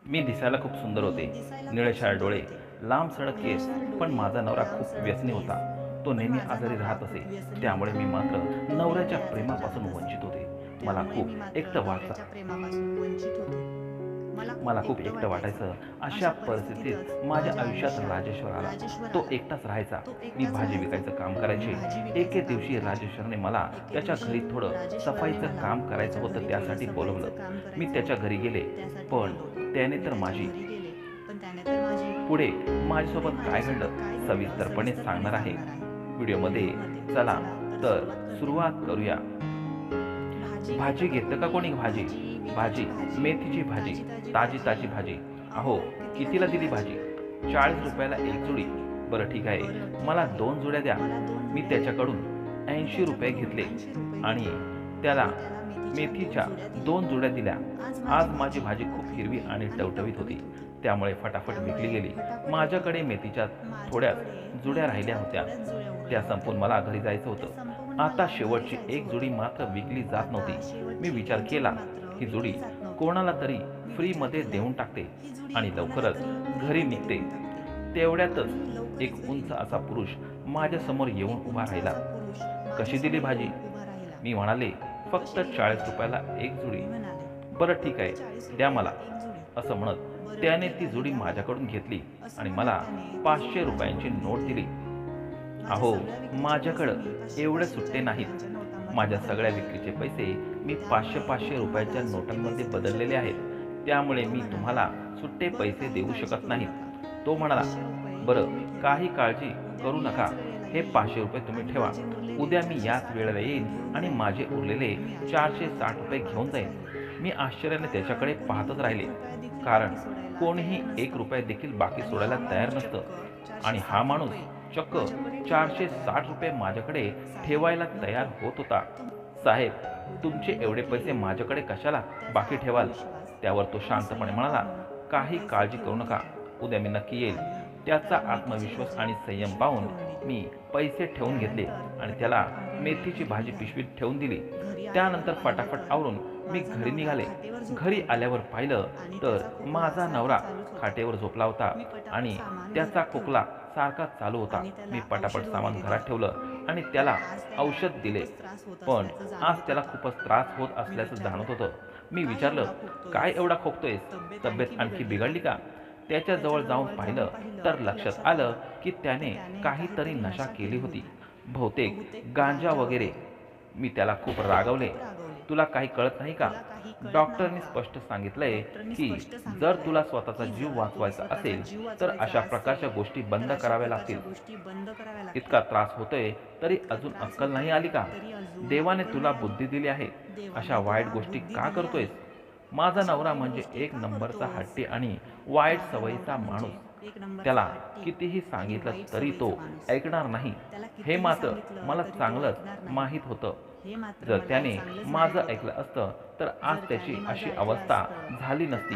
मी दिसायला खूप सुंदर होते. निळेशार डोळे, लांब सडक केस. पण माझा नवरा खूप व्यसनी होता. तो नेहमी आजारी राहत असे. त्यामुळे मी मात्र नवऱ्याच्या प्रेमापासून वंचित होते. मला खूप एकटं मला खूप एकटं वाटायचं. अशा परिस्थितीत माझ्या आयुष्यात राजेश्वर आला. तो एकटाच राहायचा. मी भाजी विकायचं काम करायचे. एके दिवशी राजेश्वरने मला त्याच्या घरी थोडं सफाईचं काम करायचं होतं, त्यासाठी बोलवलं. मी त्याच्या घरी गेले. पण त्याने तर माझी पुढे माझ्यासोबत काय घडलं सविस्तरपणे सांगणार आहे व्हिडिओमध्ये. चला तर सुरुवात करूया. भाजी घेतं का कोणी? भाजी भाजी मेथीची भाजी, ताजी ताजी भाजी. अहो, कितीला दिली भाजी? 40 रुपयाला एक जुडी. बरं ठीक आहे, मला 2 जुड्या द्या. मी त्याच्याकडून 80 रुपये घेतले आणि त्याला मेथीच्या 2 जुड्या दिल्या. आज माझी भाजी खूप हिरवी आणि टवटवीत होती, त्यामुळे फटाफट विकली गेली. माझ्याकडे मेथीच्या थोड्याच जुड्या राहिल्या होत्या. त्या संपून मला घरी जायचं होतं. आता शेवटची एक जुडी मात्र विकली जात नव्हती. मी विचार केला, ही जुडी कोणाला तरी फ्रीमध्ये देऊन टाकते आणि लवकरच घरी निघते. तेवढ्यातच एक उंच असा पुरुष माझ्यासमोर येऊन उभा राहिला. कशी दिली भाजी? मी म्हणाले, फक्त 40 रुपयाला एक जुडी. बरं ठीक आहे, द्या मला, असं म्हणत त्याने ती जुडी माझ्याकडून घेतली आणि मला 500 रुपयांची नोट दिली. अहो, माझ्याकडं एवढे सुट्टे नाहीत. माझ्या सगळ्या विक्रीचे पैसे मी 500-500 रुपयाच्या नोटांमध्ये बदललेले आहेत. त्यामुळे मी तुम्हाला सुट्टे पैसे देऊ शकत नाही. तो म्हणाला, बरं, काही काळजी करू नका. हे 500 रुपये तुम्ही ठेवा. उद्या मी याच वेळेला येईन आणि माझे उरलेले 460 रुपये घेऊन जाईन. मी आश्चर्याने त्याच्याकडे पाहतच राहिले, कारण कोणीही 1 रुपया देखील बाकी सोडायला तयार नसतं आणि हा माणूस चक्क 460 रुपये माझ्याकडे ठेवायला तयार होत होता. साहेब, तुमचे एवढे पैसे माझ्याकडे कशाला बाकी ठेवाल? त्यावर तो शांतपणे म्हणाला, काही काळजी करू नका, उद्या मी नक्की येईल. त्याचा आत्मविश्वास आणि संयम पाहून मी पैसे ठेवून घेतले आणि त्याला मेथीची भाजी पिशवीत ठेवून दिली. त्यानंतर फटाफट आवरून मी घरी निघाले. घरी आल्यावर पाहिलं तर माझा नवरा खाटेवर झोपला होता आणि त्याचा खोकला सारखा चालू होता. मी पटापट सामान घरात ठेवलं आणि त्याला औषध दिले. पण आज त्याला खूपच त्रास होत असल्याचं जाणवत होतं. मी विचारलं, काय एवढा खोकतोयस? तब्येत आणखी बिघडली का? त्याच्या जवळ जाऊन पाहिलं तर लक्षात आलं की त्याने काहीतरी नशा केली होती, बहुतेक गांजा वगैरे. मी त्याला खूप रागवले. तुला काही कळत नाही का? डॉक्टरने स्पष्ट सांगितलंय की जर तुला स्वतःचा जीव वाचवायचा असेल तर अशा प्रकारच्या गोष्टी बंद कराव्या लागतील. इतका त्रास होतोय तरी अजून अक्कल नाही आली का? देवाने तुला बुद्धी दिली आहे, अशा वाईट गोष्टी का करतोयस? माझा नवरा म्हणजे एक नंबरचा हट्टी आणि वाईट सवयीचा माणूस. त्याला कितीही सांगितलं तरी तो ऐकणार नाही, हे मात्र मला चांगलंच माहीत होतं. जर त्याने माझं ऐकलं असतं तर आज त्याची अशी अवस्था झाली नसती.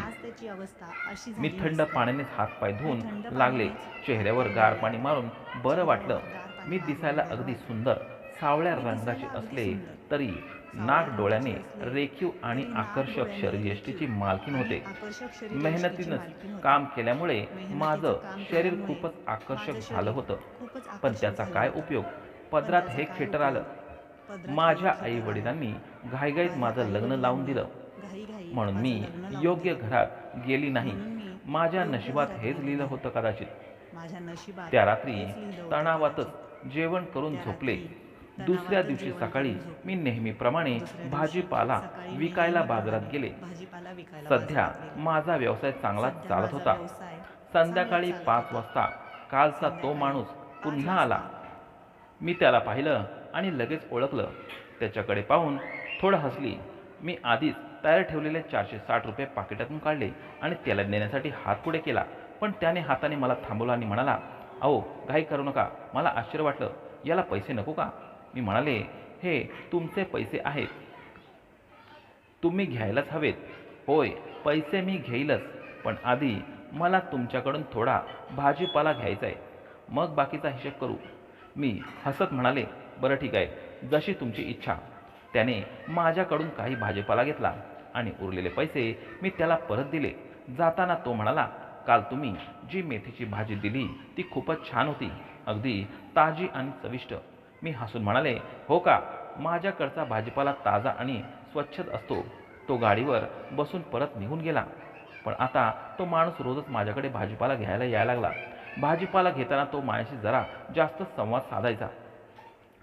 मी थंड पाण्याने हातपाय धुवून लागले. चेहऱ्यावर गार पाणी मारून बरं वाटलं. मी दिसायला अगदी सुंदर सावळ्या रंगाचे असले तरी नाक डोळ्याने रेखीव आणि आकर्षक शरीरयष्टीची मालकीण होते. मेहनतीनंच काम केल्यामुळे माझं शरीर खूपच आकर्षक झालं होतं. पण त्याचा काय उपयोग? पदरात हे खेटर आलं. माझ्या आई वडिलांनी घाईघाईत माझं लग्न लावून दिलं, म्हणून मी योग्य घरात गेली नाही. माझ्या नशिबात हेच लिहिलं होतं कदाचित. त्या रात्री तणावातच जेवण करून झोपले. दुसऱ्या दिवशी सकाळी मी नेहमीप्रमाणे भाजीपाला विकायला बाजारात गेले. सध्या माझा व्यवसाय चांगला चालत होता. संध्याकाळी 5 वाजता कालचा तो माणूस पुन्हा आला. मी त्याला पाहिलं आणि लगेच ओळखलं. त्याच्याकडे पाहून थोडं हसली. मी आधीच तयार ठेवलेले 460 रुपये पाकिटातून काढले आणि त्याला देण्यासाठी हात पुढे केला. पण त्याने हाताने मला थांबवलं आणि म्हणाला, अहो, घाई करू नका. मला आश्चर्य वाटलं, याला पैसे नको का? मी म्हणाले, हे तुमचे पैसे आहेत, तुम्ही घ्यायलाच हवेत. होय, पैसे मी घेईलच, पण आधी मला तुमच्याकडून थोडा भाजीपाला घ्यायचा आहे, मग बाकीचा हिशेब करू. मी हसत म्हणाले, बरं ठीक आहे, जशी तुमची इच्छा. त्याने माझ्याकडून काही भाजीपाला घेतला आणि उरलेले पैसे मी त्याला परत दिले. जाताना तो म्हणाला, काल तुम्ही जी मेथीची भाजी दिली ती खूपच छान होती, अगदी ताजी आणि चविष्ट. मी हसून म्हणाले, हो का? माझ्याकडचा भाजीपाला ताजा आणि स्वच्छच असतो. तो गाडीवर बसून परत निघून गेला. पण आता तो माणूस रोजच माझ्याकडे भाजीपाला घ्यायला यायला लागला. भाजीपाला घेताना तो माझ्याशी जरा जास्त संवाद साधायचा.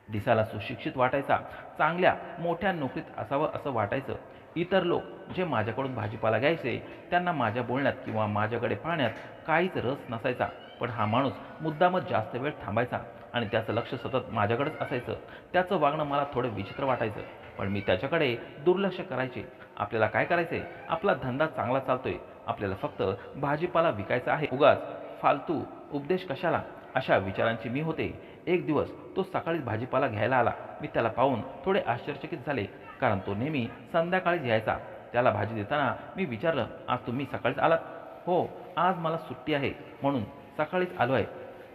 दिसायला सुशिक्षित वाटायचा, चांगल्या मोठ्या नोकरीत असावं असं वाटायचं. इतर लोक जे माझ्याकडून भाजीपाला घ्यायचे त्यांना माझ्या बोलण्यात किंवा माझ्याकडे पाहण्यात काहीच रस नसायचा. पण हा माणूस मुद्दामच जास्त वेळ थांबायचा आणि त्याचं लक्ष सतत माझ्याकडेच असायचं. त्याचं वागणं मला थोडं विचित्र वाटायचं, पण मी त्याच्याकडे दुर्लक्ष करायचे. आपल्याला काय करायचे? आपला धंदा चांगला चालतोय, आपल्याला फक्त भाजीपाला विकायचा आहे, उगाच फालतू उपदेश कशाला, अशा विचारांची मी होते. एक दिवस तो सकाळीच भाजीपाला घ्यायला आला. मी त्याला पाहून थोडे आश्चर्यचकित झाले, कारण तो नेहमी संध्याकाळीच यायचा. त्याला भाजी देताना मी विचारलं, आज तुम्ही सकाळीच आलात? हो, आज मला सुट्टी आहे म्हणून सकाळीच आलो आहे.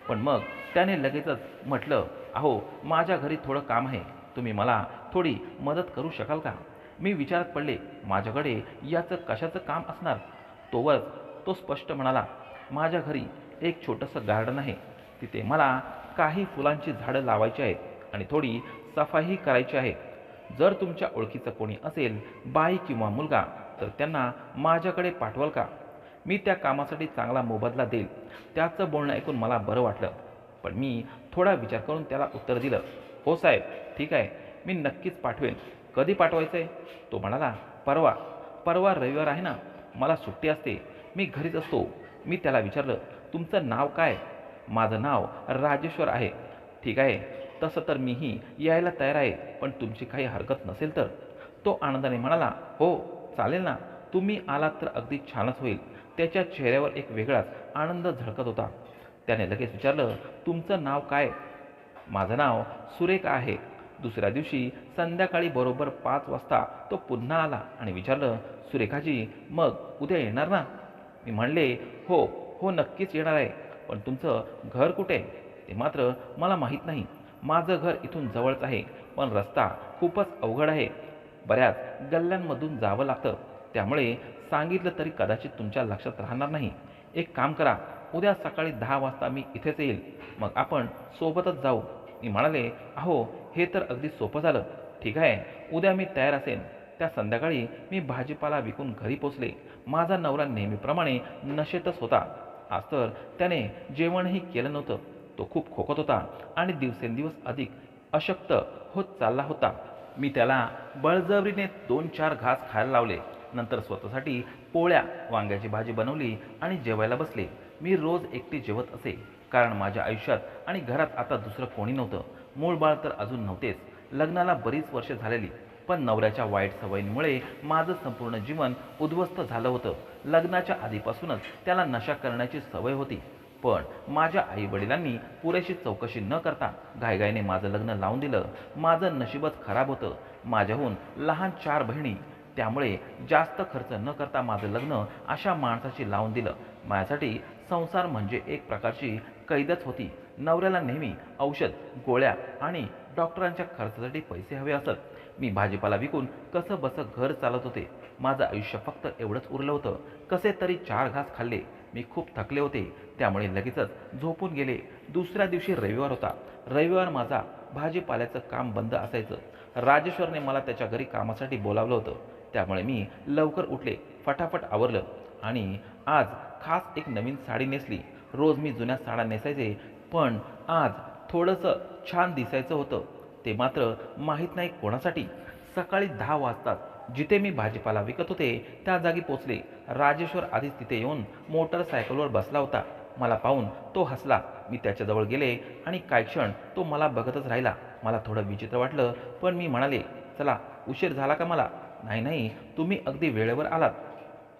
पण मग त्याने लगेचच म्हटलं, अहो माझ्या घरी थोडं काम आहे, तुम्ही मला थोडी मदत करू शकाल का? मी विचारात पडले, माझ्याकडे याचं कशाचं काम असणार? तोवर तो स्पष्ट म्हणाला, माझ्या घरी एक छोटंसं गार्डन आहे, तिथे मला काही फुलांची झाडं लावायची आहेत आणि थोडी सफाई करायची आहे. जर तुमच्या ओळखीचं कोणी असेल, बाई किंवा मुलगा, तर त्यांना माझ्याकडे पाठवाल का? मी त्या कामासाठी चांगला मोबदला देईल. त्याचं बोलणं ऐकून मला बरं वाटलं, पण मी थोडा विचार करून त्याला उत्तर दिलं, हो साहेब, ठीक आहे, मी नक्कीच पाठवेन. कधी पाठवायचं आहे? तो म्हणाला, परवा. परवा रविवार आहे ना, मला सुट्टी असते, मी घरीच असतो. मी त्याला विचारलं, तुमचं नाव काय? माझं नाव राजेश्वर आहे. ठीक आहे, तसं तर मीही यायला तयार आहे, पण तुमची काही हरकत नसेल तर? तो आनंदाने म्हणाला, हो चालेल ना, तुम्ही आलात तर अगदी छानच होईल. त्याच्या चेहऱ्यावर एक वेगळाच आनंद झळकत होता. त्याने लगेच विचारलं, तुमचं नाव काय? माझं नाव सुरेखा आहे. दुसऱ्या दिवशी संध्याकाळी बरोबर 5 वाजता तो पुन्हा आला आणि विचारलं, सुरेखाजी, मग उद्या येणार ना? मी म्हणले, हो हो नक्कीच येणार आहे, पण तुमचं घर कुठे? ते मात्र मला माहीत नाही. माझं घर इथून जवळच आहे, पण रस्ता खूपच अवघड आहे, बऱ्याच गल्ल्यांमधून जावं लागतं, त्यामुळे सांगितलं तरी कदाचित तुमच्या लक्षात राहणार नाही. एक काम करा, उद्या सकाळी 10 वाजता मी इथेच येईल, मग आपण सोबतच जाऊ. मी म्हणाले, अहो हे तर अगदी सोपं झालं. ठीक आहे, उद्या मी तयार असेन. त्या संध्याकाळी मी भाजीपाला विकून घरी पोचले. माझा नवरा नेहमीप्रमाणे नशेतच होता. आज तर त्याने जेवणही केलं नव्हतं. तो खूप खोकत होता आणि दिवसेंदिवस अधिक अशक्त होत चालला होता. मी त्याला बळजबरीने 2-4 घास खायला लावले. नंतर स्वतःसाठी पोळ्या, वांग्याची भाजी बनवली आणि जेवायला बसले. मी रोज एकटी जेवत असे, कारण माझ्या आयुष्यात आणि घरात आता दुसरं कोणी नव्हतं. मूळ बाळ तर अजून नव्हतेच. लग्नाला बरीच वर्षे झालेली, पण नवऱ्याच्या वाईट सवयींमुळे माझं संपूर्ण जीवन उद्ध्वस्त झालं होतं. लग्नाच्या आधीपासूनच त्याला नशा करण्याची सवय होती, पण माझ्या आईवडिलांनी पुरेशी चौकशी न करता घाईघाईने माझं लग्न लावून दिलं. माझं नशीबच खराब होतं. माझ्याहून लहान 4 बहिणी, त्यामुळे जास्त खर्च न करता माझं लग्न अशा माणसाची लावून दिलं. माझ्यासाठी संसार म्हणजे एक प्रकारची कैदच होती. नवऱ्याला नेहमी औषध, गोळ्या आणि डॉक्टरांच्या खर्चासाठी पैसे हवे असत. मी भाजीपाला विकून कसं बसं घर चालत होते. माझं आयुष्य फक्त एवढंच उरलं होतं. कसे तरी 4 घास खाल्ले. मी खूप थकले होते, त्यामुळे लगेचच झोपून गेले. दुसऱ्या दिवशी रविवार होता. रविवार माझा भाजीपाल्याचं काम बंद असायचं. राजेश्वरने मला त्याच्या घरी कामासाठी बोलावलं होतं, त्यामुळे मी लवकर उठले, फटाफट आवरलं आणि आज खास एक नवीन साडी नेसली. रोज मी जुन्या साड्या नेसायचे, पण आज थोडंसं छान दिसायचं होतं. ते मात्र माहीत नाही कोणासाठी. सकाळी 10 वाजताच जिथे मी भाजीपाला विकत होते त्या जागी पोचले. राजेश्वर आधीच तिथे येऊन मोटरसायकलवर बसला होता. मला पाहून तो हसला. मी त्याच्याजवळ गेले आणि काही क्षण तो मला बघतच राहिला. मला थोडं विचित्र वाटलं, पण मी म्हणाले, चला, उशीर झाला का मला? नाही नाही, तुम्ही अगदी वेळेवर आलात.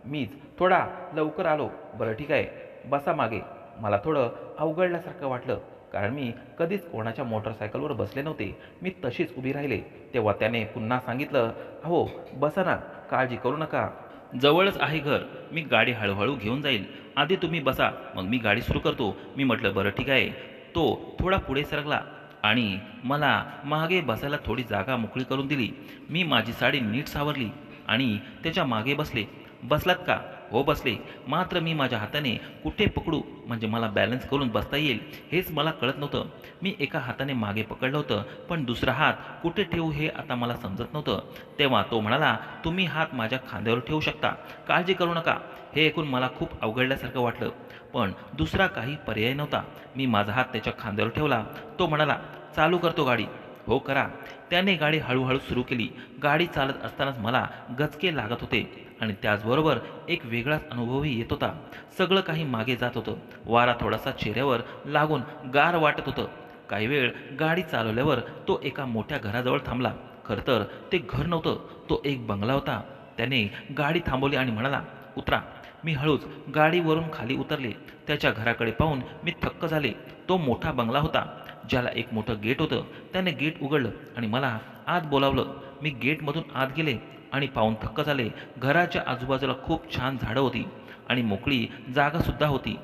मीच थोडा लवकर आलो. बरं ठीक आहे, बसा मागे. मला थोडं अवघडल्यासारखं वाटलं, कारण मी कधीच कोणाच्या मोटरसायकलवर बसले नव्हते. मी तशीच उभी राहिले. तेव्हा त्याने पुन्हा सांगितलं, अहो बसा ना, काळजी करू नका, जवळच आहे घर, मी गाडी हळूहळू घेऊन जाईल. आधी तुम्ही बसा, मग मी गाडी सुरू करतो. मी म्हटलं, बरं ठीक आहे. तो थोडा पुढे सरकला आणि मला मागे बसायला थोडी जागा मोकळी करून दिली. मी माझी साडी नीट सावरली आणि त्याच्या मागे बसले. बसलात का? हो बसले, मात्र मी माझ्या हाताने कुठे पकडू म्हणजे मला बॅलन्स करून बसता येईल हेच मला कळत नव्हतं. मी एका हाताने मागे पकडलं होतं, पण दुसरा हात कुठे ठेवू हे आता मला समजत नव्हतं. तेव्हा तो म्हणाला, तुम्ही हात माझ्या खांद्यावर ठेवू शकता, काळजी करू नका. हे ऐकून मला खूप अवघडल्यासारखं वाटलं, पण दुसरा काही पर्याय नव्हता. मी माझा हात त्याच्या खांद्यावर ठेवला. तो म्हणाला, चालू करतो गाडी. हो करा. त्याने गाडी हळूहळू सुरू केली. गाडी चालत असतानाच मला गचके लागत होते आणि त्याचबरोबर एक वेगळाच अनुभवही येत होता. सगळं काही मागे जात होतं. वारा थोडासा चेहऱ्यावर लागून गार वाटत होतं. काही वेळ गाडी चालवल्यावर तो एका मोठ्या घराजवळ थांबला. खरं तर ते घर नव्हतं, तो एक बंगला होता. त्याने गाडी थांबवली आणि म्हणाला, उतरा. मी हळूच गाडीवरून खाली उतरले. त्याच्या घराकडे पाहून मी थक्क झाले. तो मोठा बंगला होता, ज्याला एक मोठं गेट होतं. त्याने गेट उघडलं आणि मला आत बोलावलं. मी गेटमधून आत गेले आणि पाहून थक्क झाले. घराच्या आजूबाजूला खूप छान झाडं होती आणि मोकळी जागासुद्धा होती.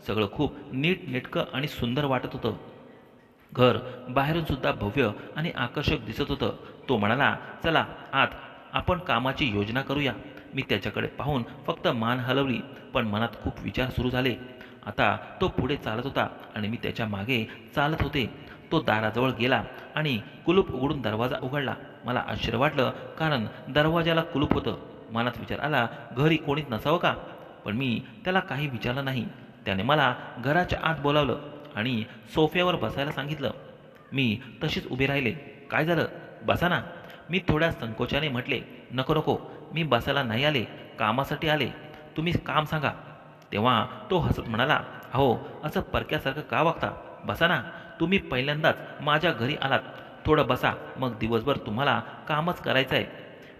सगळं खूप नीटनेटकं आणि सुंदर वाटत होतं. घर बाहेरून सुद्धा भव्य आणि आकर्षक दिसत होतं. तो म्हणाला, चला आत, आपण कामाची योजना करूया. मी त्याच्याकडे पाहून फक्त मान हलवली, पण मनात खूप विचार सुरू झाले. आता तो पुढे चालत होता आणि मी त्याच्या मागे चालत होते. तो दाराजवळ गेला आणि कुलूप उघडून दरवाजा उघडला. मला आश्चर्य वाटलं, कारण दरवाजाला कुलूप होतं. मनात विचार आला, घरी कोणीच नसावं का? पण मी त्याला काही विचारलं नाही. त्याने मला घराच्या आत बोलावलं आणि सोफ्यावर बसायला सांगितलं. मी तशीच उभे राहिले. काय झालं? बसा ना. मी थोड्या संकोचाने म्हटले, नको नको, मी बसायला नाही आले, कामासाठी आले. तुम्ही काम सांगा. तेव्हा तो हसत म्हणाला, अहो, असं परक्यासारखं का वागता? बसा ना. तुम्ही पहिल्यांदाच माझ्या घरी आलात. थोडं बसा, मग दिवसभर तुम्हाला कामच करायचं आहे.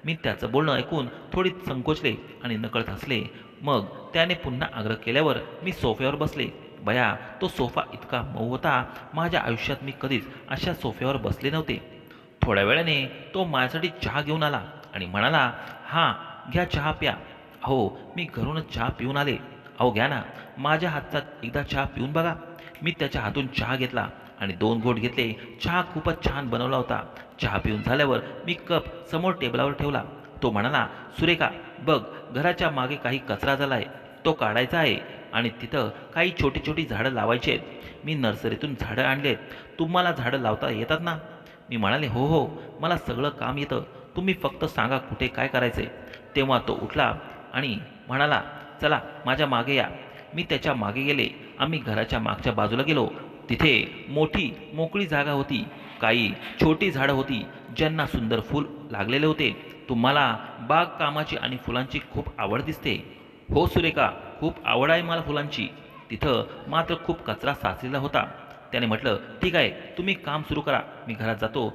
मी त्याचं बोलणं ऐकून थोडी संकोचले आणि नकळत हसले. मग त्याने पुन्हा आग्रह केल्यावर मी सोफ्यावर बसले. बया, तो सोफा इतका मऊ होता, माझ्या आयुष्यात मी कधीच अशा सोफ्यावर बसले नव्हते. थोड्या वेळाने तो माझ्यासाठी चहा घेऊन आला आणि म्हणाला, हां, घ्या चहा प्या. अहो, मी घरूनच चहा पिऊन आले. अहो घ्या ना, माझ्या हातचा एकदा चहा पिऊन बघा. मी त्याच्या हातून चहा घेतला आणि 2 घोट घेतले. चहा खूपच छान बनवला होता. चहा पिऊन झाल्यावर मी कप समोर टेबलावर ठेवला. तो म्हणाला, सुरेखा, बघ, घराच्या मागे काही कचरा झालाय, तो काढायचा आहे आणि तिथं काही छोटी छोटी झाडं लावायची आहेत. मी नर्सरीतून झाडं आणलेत. तुम्हाला झाडं लावता येतात ना? मी म्हणाले, हो हो, मला सगळं काम येतं. तुम्ही फक्त सांगा कुठे काय करायचंय. तेव्हा तो उठला आणि म्हणाला, चला माझ्या मागे या. मी त्याच्या मागे गेले. आम्ही घराच्या मागच्या बाजूला गेलो. तिथे मोठी मोकळी जागा होती. काही छोटी झाडं होती, ज्यांना सुंदर फूल लागलेले होते. तुम्हाला बागकामाची आणि फुलांची खूप आवड दिसते. हो सुरेखा, खूप आवड आहे मला फुलांची. तिथं मात्र खूप कचरा साचलेला होता. त्याने म्हटलं, ठीक आहे, तुम्ही काम सुरू करा, मी घरात जातो.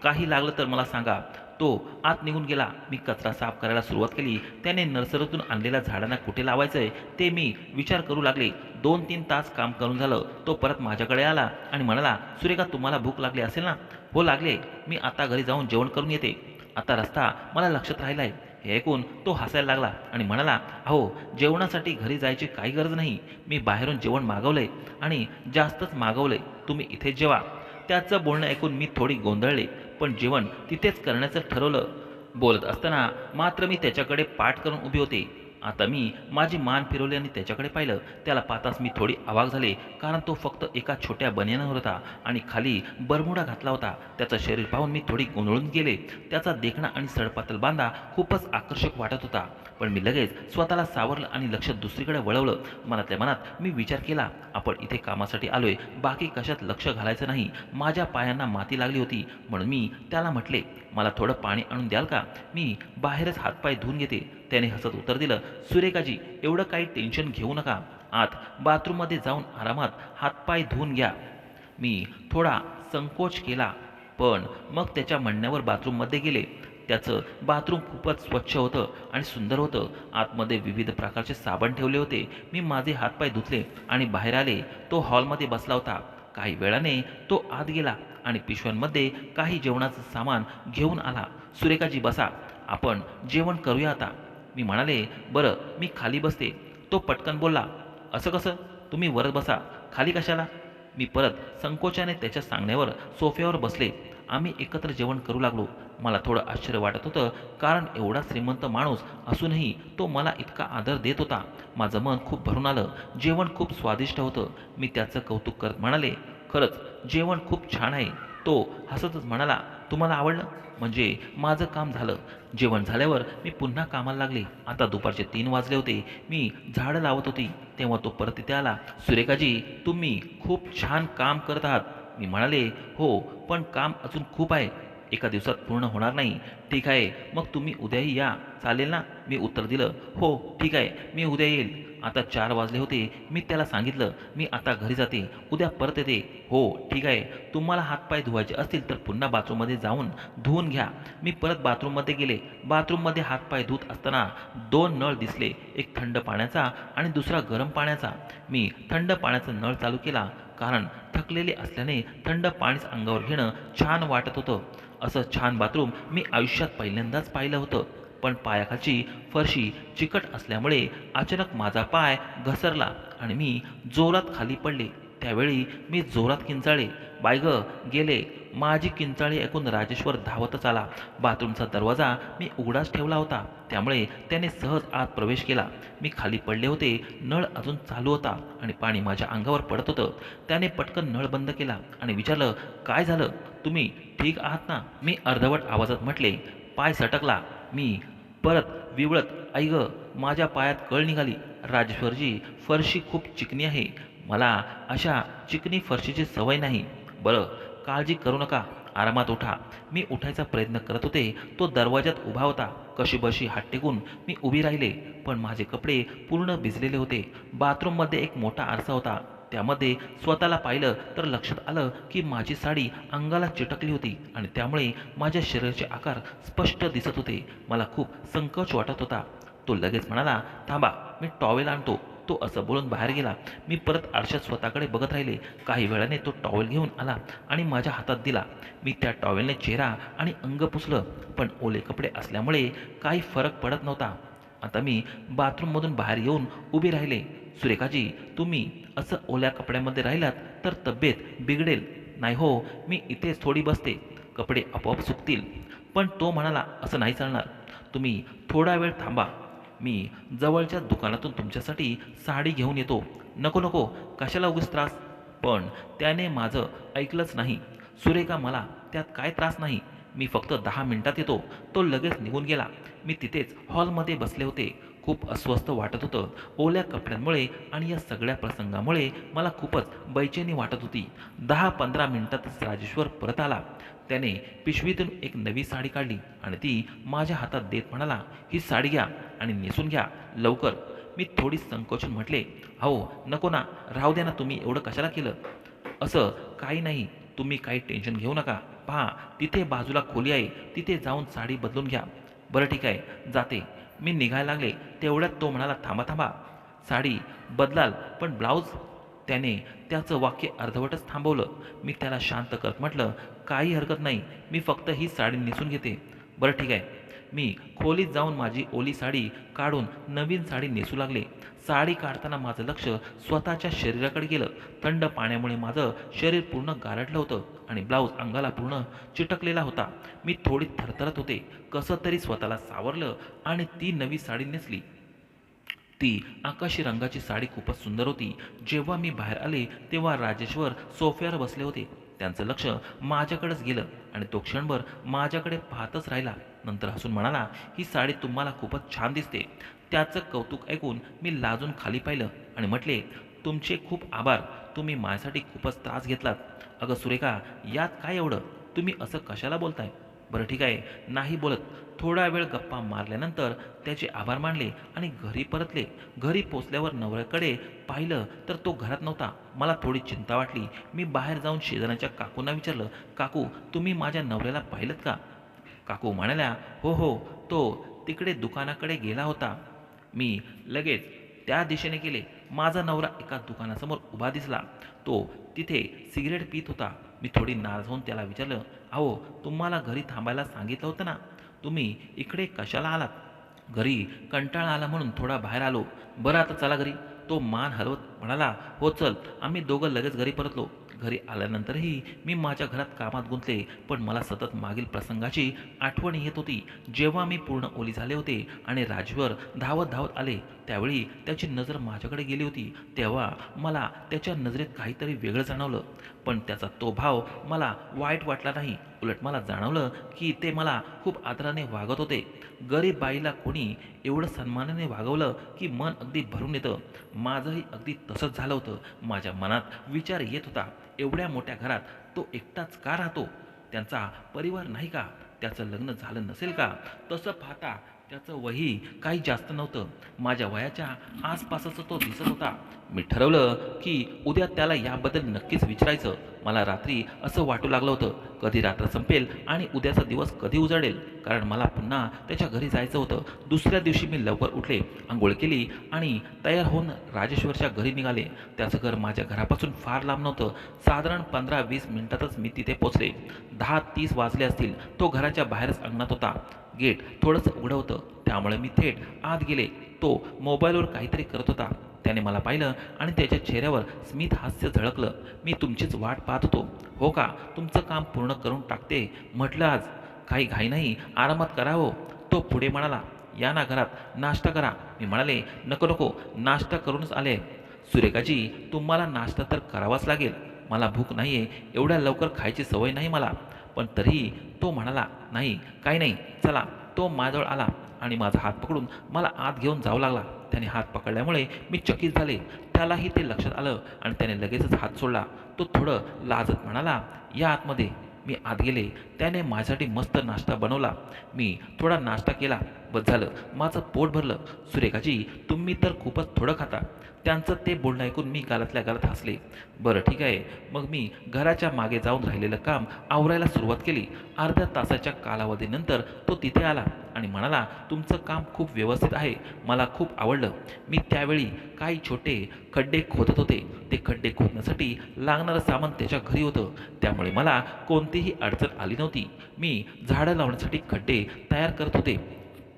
काही लागलं तर मला सांगा. तो आत निघून गेला. मी कचरा साफ करायला सुरुवात केली. त्याने नर्सरीतून आणलेल्या झाडांना कुठे लावायचंय ते मी विचार करू लागले. 2-3 तास काम करून झालं. तो परत माझ्याकडे आला आणि म्हणाला, सुरेखा, तुम्हाला भूक लागली असेल ना? हो लागले. मी आता घरी जाऊन जेवण करून येते. आता रस्ता मला लक्षात राहिलाय. हे ऐकून तो हसायला लागला आणि म्हणाला, अहो, जेवणासाठी घरी जायची काही गरज नाही. मी बाहेरून जेवण मागवलंय आणि जास्तच मागवलंय. तुम्ही इथेच जेवा. त्याचं बोलणं ऐकून मी थोडी गोंधळले, पण जेवण तिथेच करण्याचं ठरवलं. बोलत असताना मात्र मी त्याच्याकडे पाठ करून उभे होते. आता मी माझी मान फिरवली आणि त्याच्याकडे पाहिलं. त्याला पाहताच मी थोडी अवाक झाले, कारण तो फक्त एका छोट्या बनियानावर होता आणि खाली बरमुडा घातला होता. त्याचं शरीर पाहून मी थोडी गोंधळून गेले. त्याचा देखणा आणि सडपातळ बांधा खूपच आकर्षक वाटत होता. पण मी लगेच स्वतःला सावरलं आणि लक्ष दुसरीकडे वळवलं. मनातल्या मनात मी विचार केला, आपण इथे कामासाठी आलोय, बाकी कशात लक्ष घालायचं नाही. माझ्या पायांना माती लागली होती, म्हणून मी त्याला म्हटले, मला थोडं पाणी आणून द्याल का? मी बाहेरच हातपाय धुवून घेते. त्याने हसत उत्तर दिलं, सुरेखाजी, एवढं काही टेन्शन घेऊ नका. आत बाथरूममध्ये जाऊन आरामात हातपाय धुवून घ्या. मी थोडा संकोच केला, पण मग त्याच्या म्हणण्यावर बाथरूममध्ये गेले. त्याचं बाथरूम खूपच स्वच्छ होतं आणि सुंदर होतं. आतमध्ये विविध प्रकारचे साबण ठेवले होते. मी माझे हातपाय धुतले आणि बाहेर आले. तो हॉलमध्ये बसला होता. काही वेळाने तो आत गेला आणि पिशव्यांमध्ये काही जेवणाचं सामान घेऊन आला. सुरेखाजी बसा, आपण जेवण करूया आता. मी म्हणाले, बरं, मी खाली बसते. तो पटकन बोलला, असं कसं? तुम्ही वरच बसा, खाली कशाला? मी परत संकोचाने त्याच्या सांगण्यावर सोफ्यावर बसले. आम्ही एकत्र जेवण करू लागलो. मला थोडं आश्चर्य वाटत होतं, कारण एवढा श्रीमंत माणूस असूनही तो मला इतका आदर देत होता. माझं मन खूप भरून आलं. जेवण खूप स्वादिष्ट होतं. मी त्याचं कौतुक करत म्हणाले, खरंच जेवण खूप छान आहे. तो हसतच म्हणाला, तुम्हाला आवडलं? म्हणजे माझं काम झालं. जेवण झाल्यावर मी पुन्हा कामाला लागले. आता दुपारचे 3 वाजले होते. मी झाडं लावत होती. तेव्हा तो परत तिथे आला. सुरेखाजी, तुम्ही खूप छान काम करत आहात. मी म्हणाले, हो, पण काम अजून खूप आहे. एका दिवसात पूर्ण होणार नाही. ठीक आहे, मग तुम्ही उद्याही या, चालेल ना? मी उत्तर दिलं, हो, ठीक आहे, मी उद्या येईल. आता 4 वाजले होते. मी त्याला सांगितलं, मी आता घरी जाते, उद्या परत येते. हो, ठीक आहे, तुम्हाला हातपाय धुवायचे असतील तर पुन्हा बाथरूममध्ये जाऊन धुवून घ्या. मी परत बाथरूममध्ये गेले. बाथरूममध्ये हातपाय धुत असताना 2 नळ दिसले. एक थंड पाण्याचा आणि दुसरा गरम पाण्याचा. मी थंड पाण्याचा नळ चालू केला, कारण थकलेले असल्याने थंड पाणीच अंगावर घेणं छान वाटत होतं. असं छान बाथरूम मी आयुष्यात पहिल्यांदाच पाहिलं होतं. पण पायाखालची फरशी चिकट असल्यामुळे अचानक माझा पाय घसरला आणि मी जोरात खाली पडले. त्यावेळी मी जोरात किंचाळले, बाय गं, गेले. माझी किंचाळी ऐकून राजेश्वर धावतच आला. बाथरूमचा दरवाजा मी उघडाच ठेवला होता, त्यामुळे त्याने सहज आत प्रवेश केला. मी खाली पडले होते. नळ अजून चालू होता आणि पाणी माझ्या अंगावर पडत होतं. त्याने पटकन नळ बंद केला आणि विचारलं, काय झालं? तुम्ही ठीक आहात ना? मी अर्धवट आवाजात म्हटले, पाय सटकला. मी परत विवळत, आई गं, माझ्या पायात कळ निघाली. राजेश्वरजी, फरशी खूप चिकनी आहे. मला अशा चिकनी फरशीची सवय नाही. बरं, काळजी करू नका, आरामात उठा. मी उठायचा प्रयत्न करत होते. तो दरवाजात उभा होता. कशीबशी हात टेकून मी उभी राहिले, पण माझे कपडे पूर्ण भिजलेले होते. बाथरूममध्ये एक मोठा आरसा होता. त्यामध्ये स्वतःला पाहिलं तर लक्षात आलं की माझी साडी अंगाला चिटकली होती आणि त्यामुळे माझ्या शरीराचे आकार स्पष्ट दिसत होते. मला खूप संकोच वाटत होता. तो लगेच म्हणाला, थांबा, मी टॉवेल आणतो. तो असं बोलून बाहेर गेला. मी परत आरशात स्वतःकडे बघत राहिले. काही वेळाने तो टॉवेल घेऊन आला आणि माझ्या हातात दिला. मी त्या टॉवेलने चेहरा आणि अंग पुसलं, पण ओले कपडे असल्यामुळे काही फरक पडत नव्हता. आता मी बाथरूममधून बाहेर येऊन उभी राहिले. सुरेखाजी, तुम्ही असं ओल्या कपड्यामध्ये राहिलात तर तब्येत बिघडेल. नाही हो, मी इथेच थोडी बसते, कपडे आपोआप सुकतील. पण तो म्हणाला, असं नाही चालणार, तुम्ही थोडा वेळ थांबा. मी जवळच्या दुकानातून तुमच्यासाठी साडी घेऊन येतो. नको नको, कशाला उगीच त्रास. पण त्याने माझं ऐकलंच नाही. सुरेखा, मला त्यात काय त्रास नाही. मी फक्त 10 मिनिटात येतो. तो लगेच निघून गेला. मी तिथेच हॉलमध्ये बसले होते. खूप अस्वस्थ वाटत होतं. ओल्या कपड्यांमुळे आणि या सगळ्या प्रसंगामुळे मला खूपच बैचेनी वाटत होती. 10-15 मिनिटातच राजेश्वर परत आला. त्याने पिशवीतून एक नवी साडी काढली आणि ती माझ्या हातात देत म्हणाला, ही साडी घ्या आणि नेसून घ्या लवकर. मी थोडी संकोचून म्हटले, अहो नको ना, राहू द्या ना, तुम्ही एवढं कशाला केलं? असं काही नाही, तुम्ही काही टेन्शन घेऊ नका. पहा, तिथे बाजूला खोली आहे, तिथे जाऊन साडी बदलून घ्या. बरं ठीक आहे, जाते. मी निघायला लागले. तेवढ्यात तो म्हणाला, थांबा थांबा, साडी बदलाल पण ब्लाऊज? त्याने त्याचं वाक्य अर्धवटच थांबवलं. मी त्याला शांत करत म्हटलं, काही हरकत नाही, मी फक्त ही साडी नेसून घेते. बरं ठीक आहे. मी खोलीत जाऊन माझी ओली साडी काढून नवीन साडी नेसू लागले. साडी काढताना माझं लक्ष स्वतःच्या शरीराकडे गेलं. थंड पाण्यामुळे माझं शरीर पूर्ण गारठलं होतं आणि ब्लाऊज अंगाला पूर्ण चिटकलेला होता. मी थोडी थरथरत होते. कसं तरी स्वतःला सावरलं आणि ती नवी साडी नेसली. ती आकाशी रंगाची साडी खूपच सुंदर होती. जेव्हा मी बाहेर आले तेव्हा राजेश्वर सोफ्यावर बसले होते. त्यांचं लक्ष माझ्याकडेच गेलं आणि तो क्षणभर माझ्याकडे पाहतच राहिला. नंतर हसून म्हणाला, ही साडी तुम्हाला खूपच छान दिसते. त्याचं कौतुक ऐकून मी लाजून खाली पाहिलं आणि म्हटले, तुमचे खूप आभार. तुम्ही माझ्यासाठी खूपच त्रास घेतलात. अगं सुरेखा, यात काय एवढं? तुम्ही असं कशाला बोलताय? बरं ठीक आहे, नाही बोलत. थोडा वेळ गप्पा मारल्यानंतर त्याचे आभार मानले आणि घरी परतले. घरी पोचल्यावर नवऱ्याकडे पाहिलं तर तो घरात नव्हता. मला थोडी चिंता वाटली. मी बाहेर जाऊन शेजाऱ्याच्या काकूंना विचारलं, काकू, तुम्ही माझ्या नवऱ्याला पाहिलंत का? काकू म्हणाल्या, हो हो, तो तिकडे दुकानाकडे गेला होता. मी लगेच त्या दिशेने गेले. माझा नवरा एका दुकानासमोर उभा दिसला. तो तिथे सिगरेट पीत होता. मी थोडी नाराज होऊन त्याला विचारलं, अहो, तुम्हाला घरी थांबायला सांगितलं होतं ना, तुम्ही इकडे कशाला आलात? घरी कंटाळा आला म्हणून थोडा बाहेर आलो. बरं आता चला घरी. तो मान हलवत म्हणाला, हो चल. आम्ही दोघं लगेच घरी परतलो. घरी आल्यानंतरही मी माझ्या घरात कामात गुंतले, पण मला सतत मागील प्रसंगाची आठवण येत होती. जेव्हा मी पूर्ण ओली झाले होते आणि राजवर धावत धावत आले, त्यावेळी त्याची नजर माझ्याकडे गेली होती. तेव्हा मला त्याच्या नजरेत काहीतरी वेगळं जाणवलं. पण त्याचा तो भाव मला वाईट वाटला नाही. उलट मला जाणवलं की ते मला खूप आदराने वागत होते. गरीब बाईला कोणी एवढं सन्मानाने वागवलं की मन अगदी भरून येतं. माझंही अगदी तसंच झालं होतं. माझ्या मनात विचार येत होता, एवढ्या मोठ्या घरात तो एकटाच का राहतो? त्यांचा परिवार नाही का? त्याचं लग्न झालं नसेल का? तसं पाहता त्याचं वही काही जास्त नव्हतं. माझ्या वयाच्या आसपासच तो दिसत होता. मी ठरवलं की उद्या त्याला याबद्दल नक्कीच विचारायचं. मला रात्री असं वाटू लागलं होतं, कधी रात्र संपेल आणि उद्याचा दिवस कधी उजाडेल, कारण मला पुन्हा त्याच्या घरी जायचं होतं. दुसऱ्या दिवशी मी लवकर उठले, आंघोळ केली आणि तयार होऊन राजेश्वरच्या घरी निघाले. त्याचं घर माझ्या घरापासून फार लांब नव्हतं. साधारण 15-20 मिनिटातच मी तिथे पोचले. 10:30 वाजले असतील. तो घराच्या बाहेरच अंगणात होता. गेट थोडंसं उघडं होतं, त्यामुळे मी थेट आत गेले. तो मोबाईलवर काहीतरी करत होता. त्याने मला पाहिलं आणि त्याच्या चेहऱ्यावर स्मित हास्य झळकलं. मी तुमचीच वाट पाहत होतो. हो का? तुमचं काम पूर्ण करून टाकते म्हटलं आज. काही घाई नाही, आरामात करा हो. तो पुढे म्हणाला, या ना घरात, नाश्ता करा. मी म्हणाले, नको नको, नाश्ता करूनच आले. सुरेखाजी, तुम्हाला नाश्ता तर करावाच लागेल. मला भूक नाही आहे, एवढ्या लवकर खायची सवय नाही मला. पण तरीही तो म्हणाला, नाही काही नाही, चला. तो माझ्याजवळ आला आणि माझा हात पकडून मला आत घेऊन जाऊ लागला. त्याने हात पकडल्यामुळे मी चकित झाले. त्यालाही ते लक्षात आलं आणि त्याने लगेचच हात सोडला. तो थोडं लाजत म्हणाला, या आतमध्ये. मी आत गेले. त्याने माझ्यासाठी मस्त नाश्ता बनवला. मी थोडा नाश्ता केला. बस झालं, माझं पोट भरलं. सुरेखाजी, तुम्ही तर खूपच थोडं खाता. त्यांचं ते बोलणं ऐकून मी गालातल्या गालात हसले. बरं ठीक आहे. मग मी घराच्या मागे जाऊन राहिलेलं काम आवरायला सुरुवात केली. अर्ध्या तासाच्या कालावधीनंतर तो तिथे आला आणि म्हणाला, तुमचं काम खूप व्यवस्थित आहे, मला खूप आवडलं. मी त्यावेळी काही छोटे खड्डे खोदत होते. ते खड्डे खोदण्यासाठी लागणारं सामान त्याच्या घरी होतं, त्यामुळे मला कोणतीही अडचण आली नव्हती. मी झाडं लावण्यासाठी खड्डे तयार करत होते,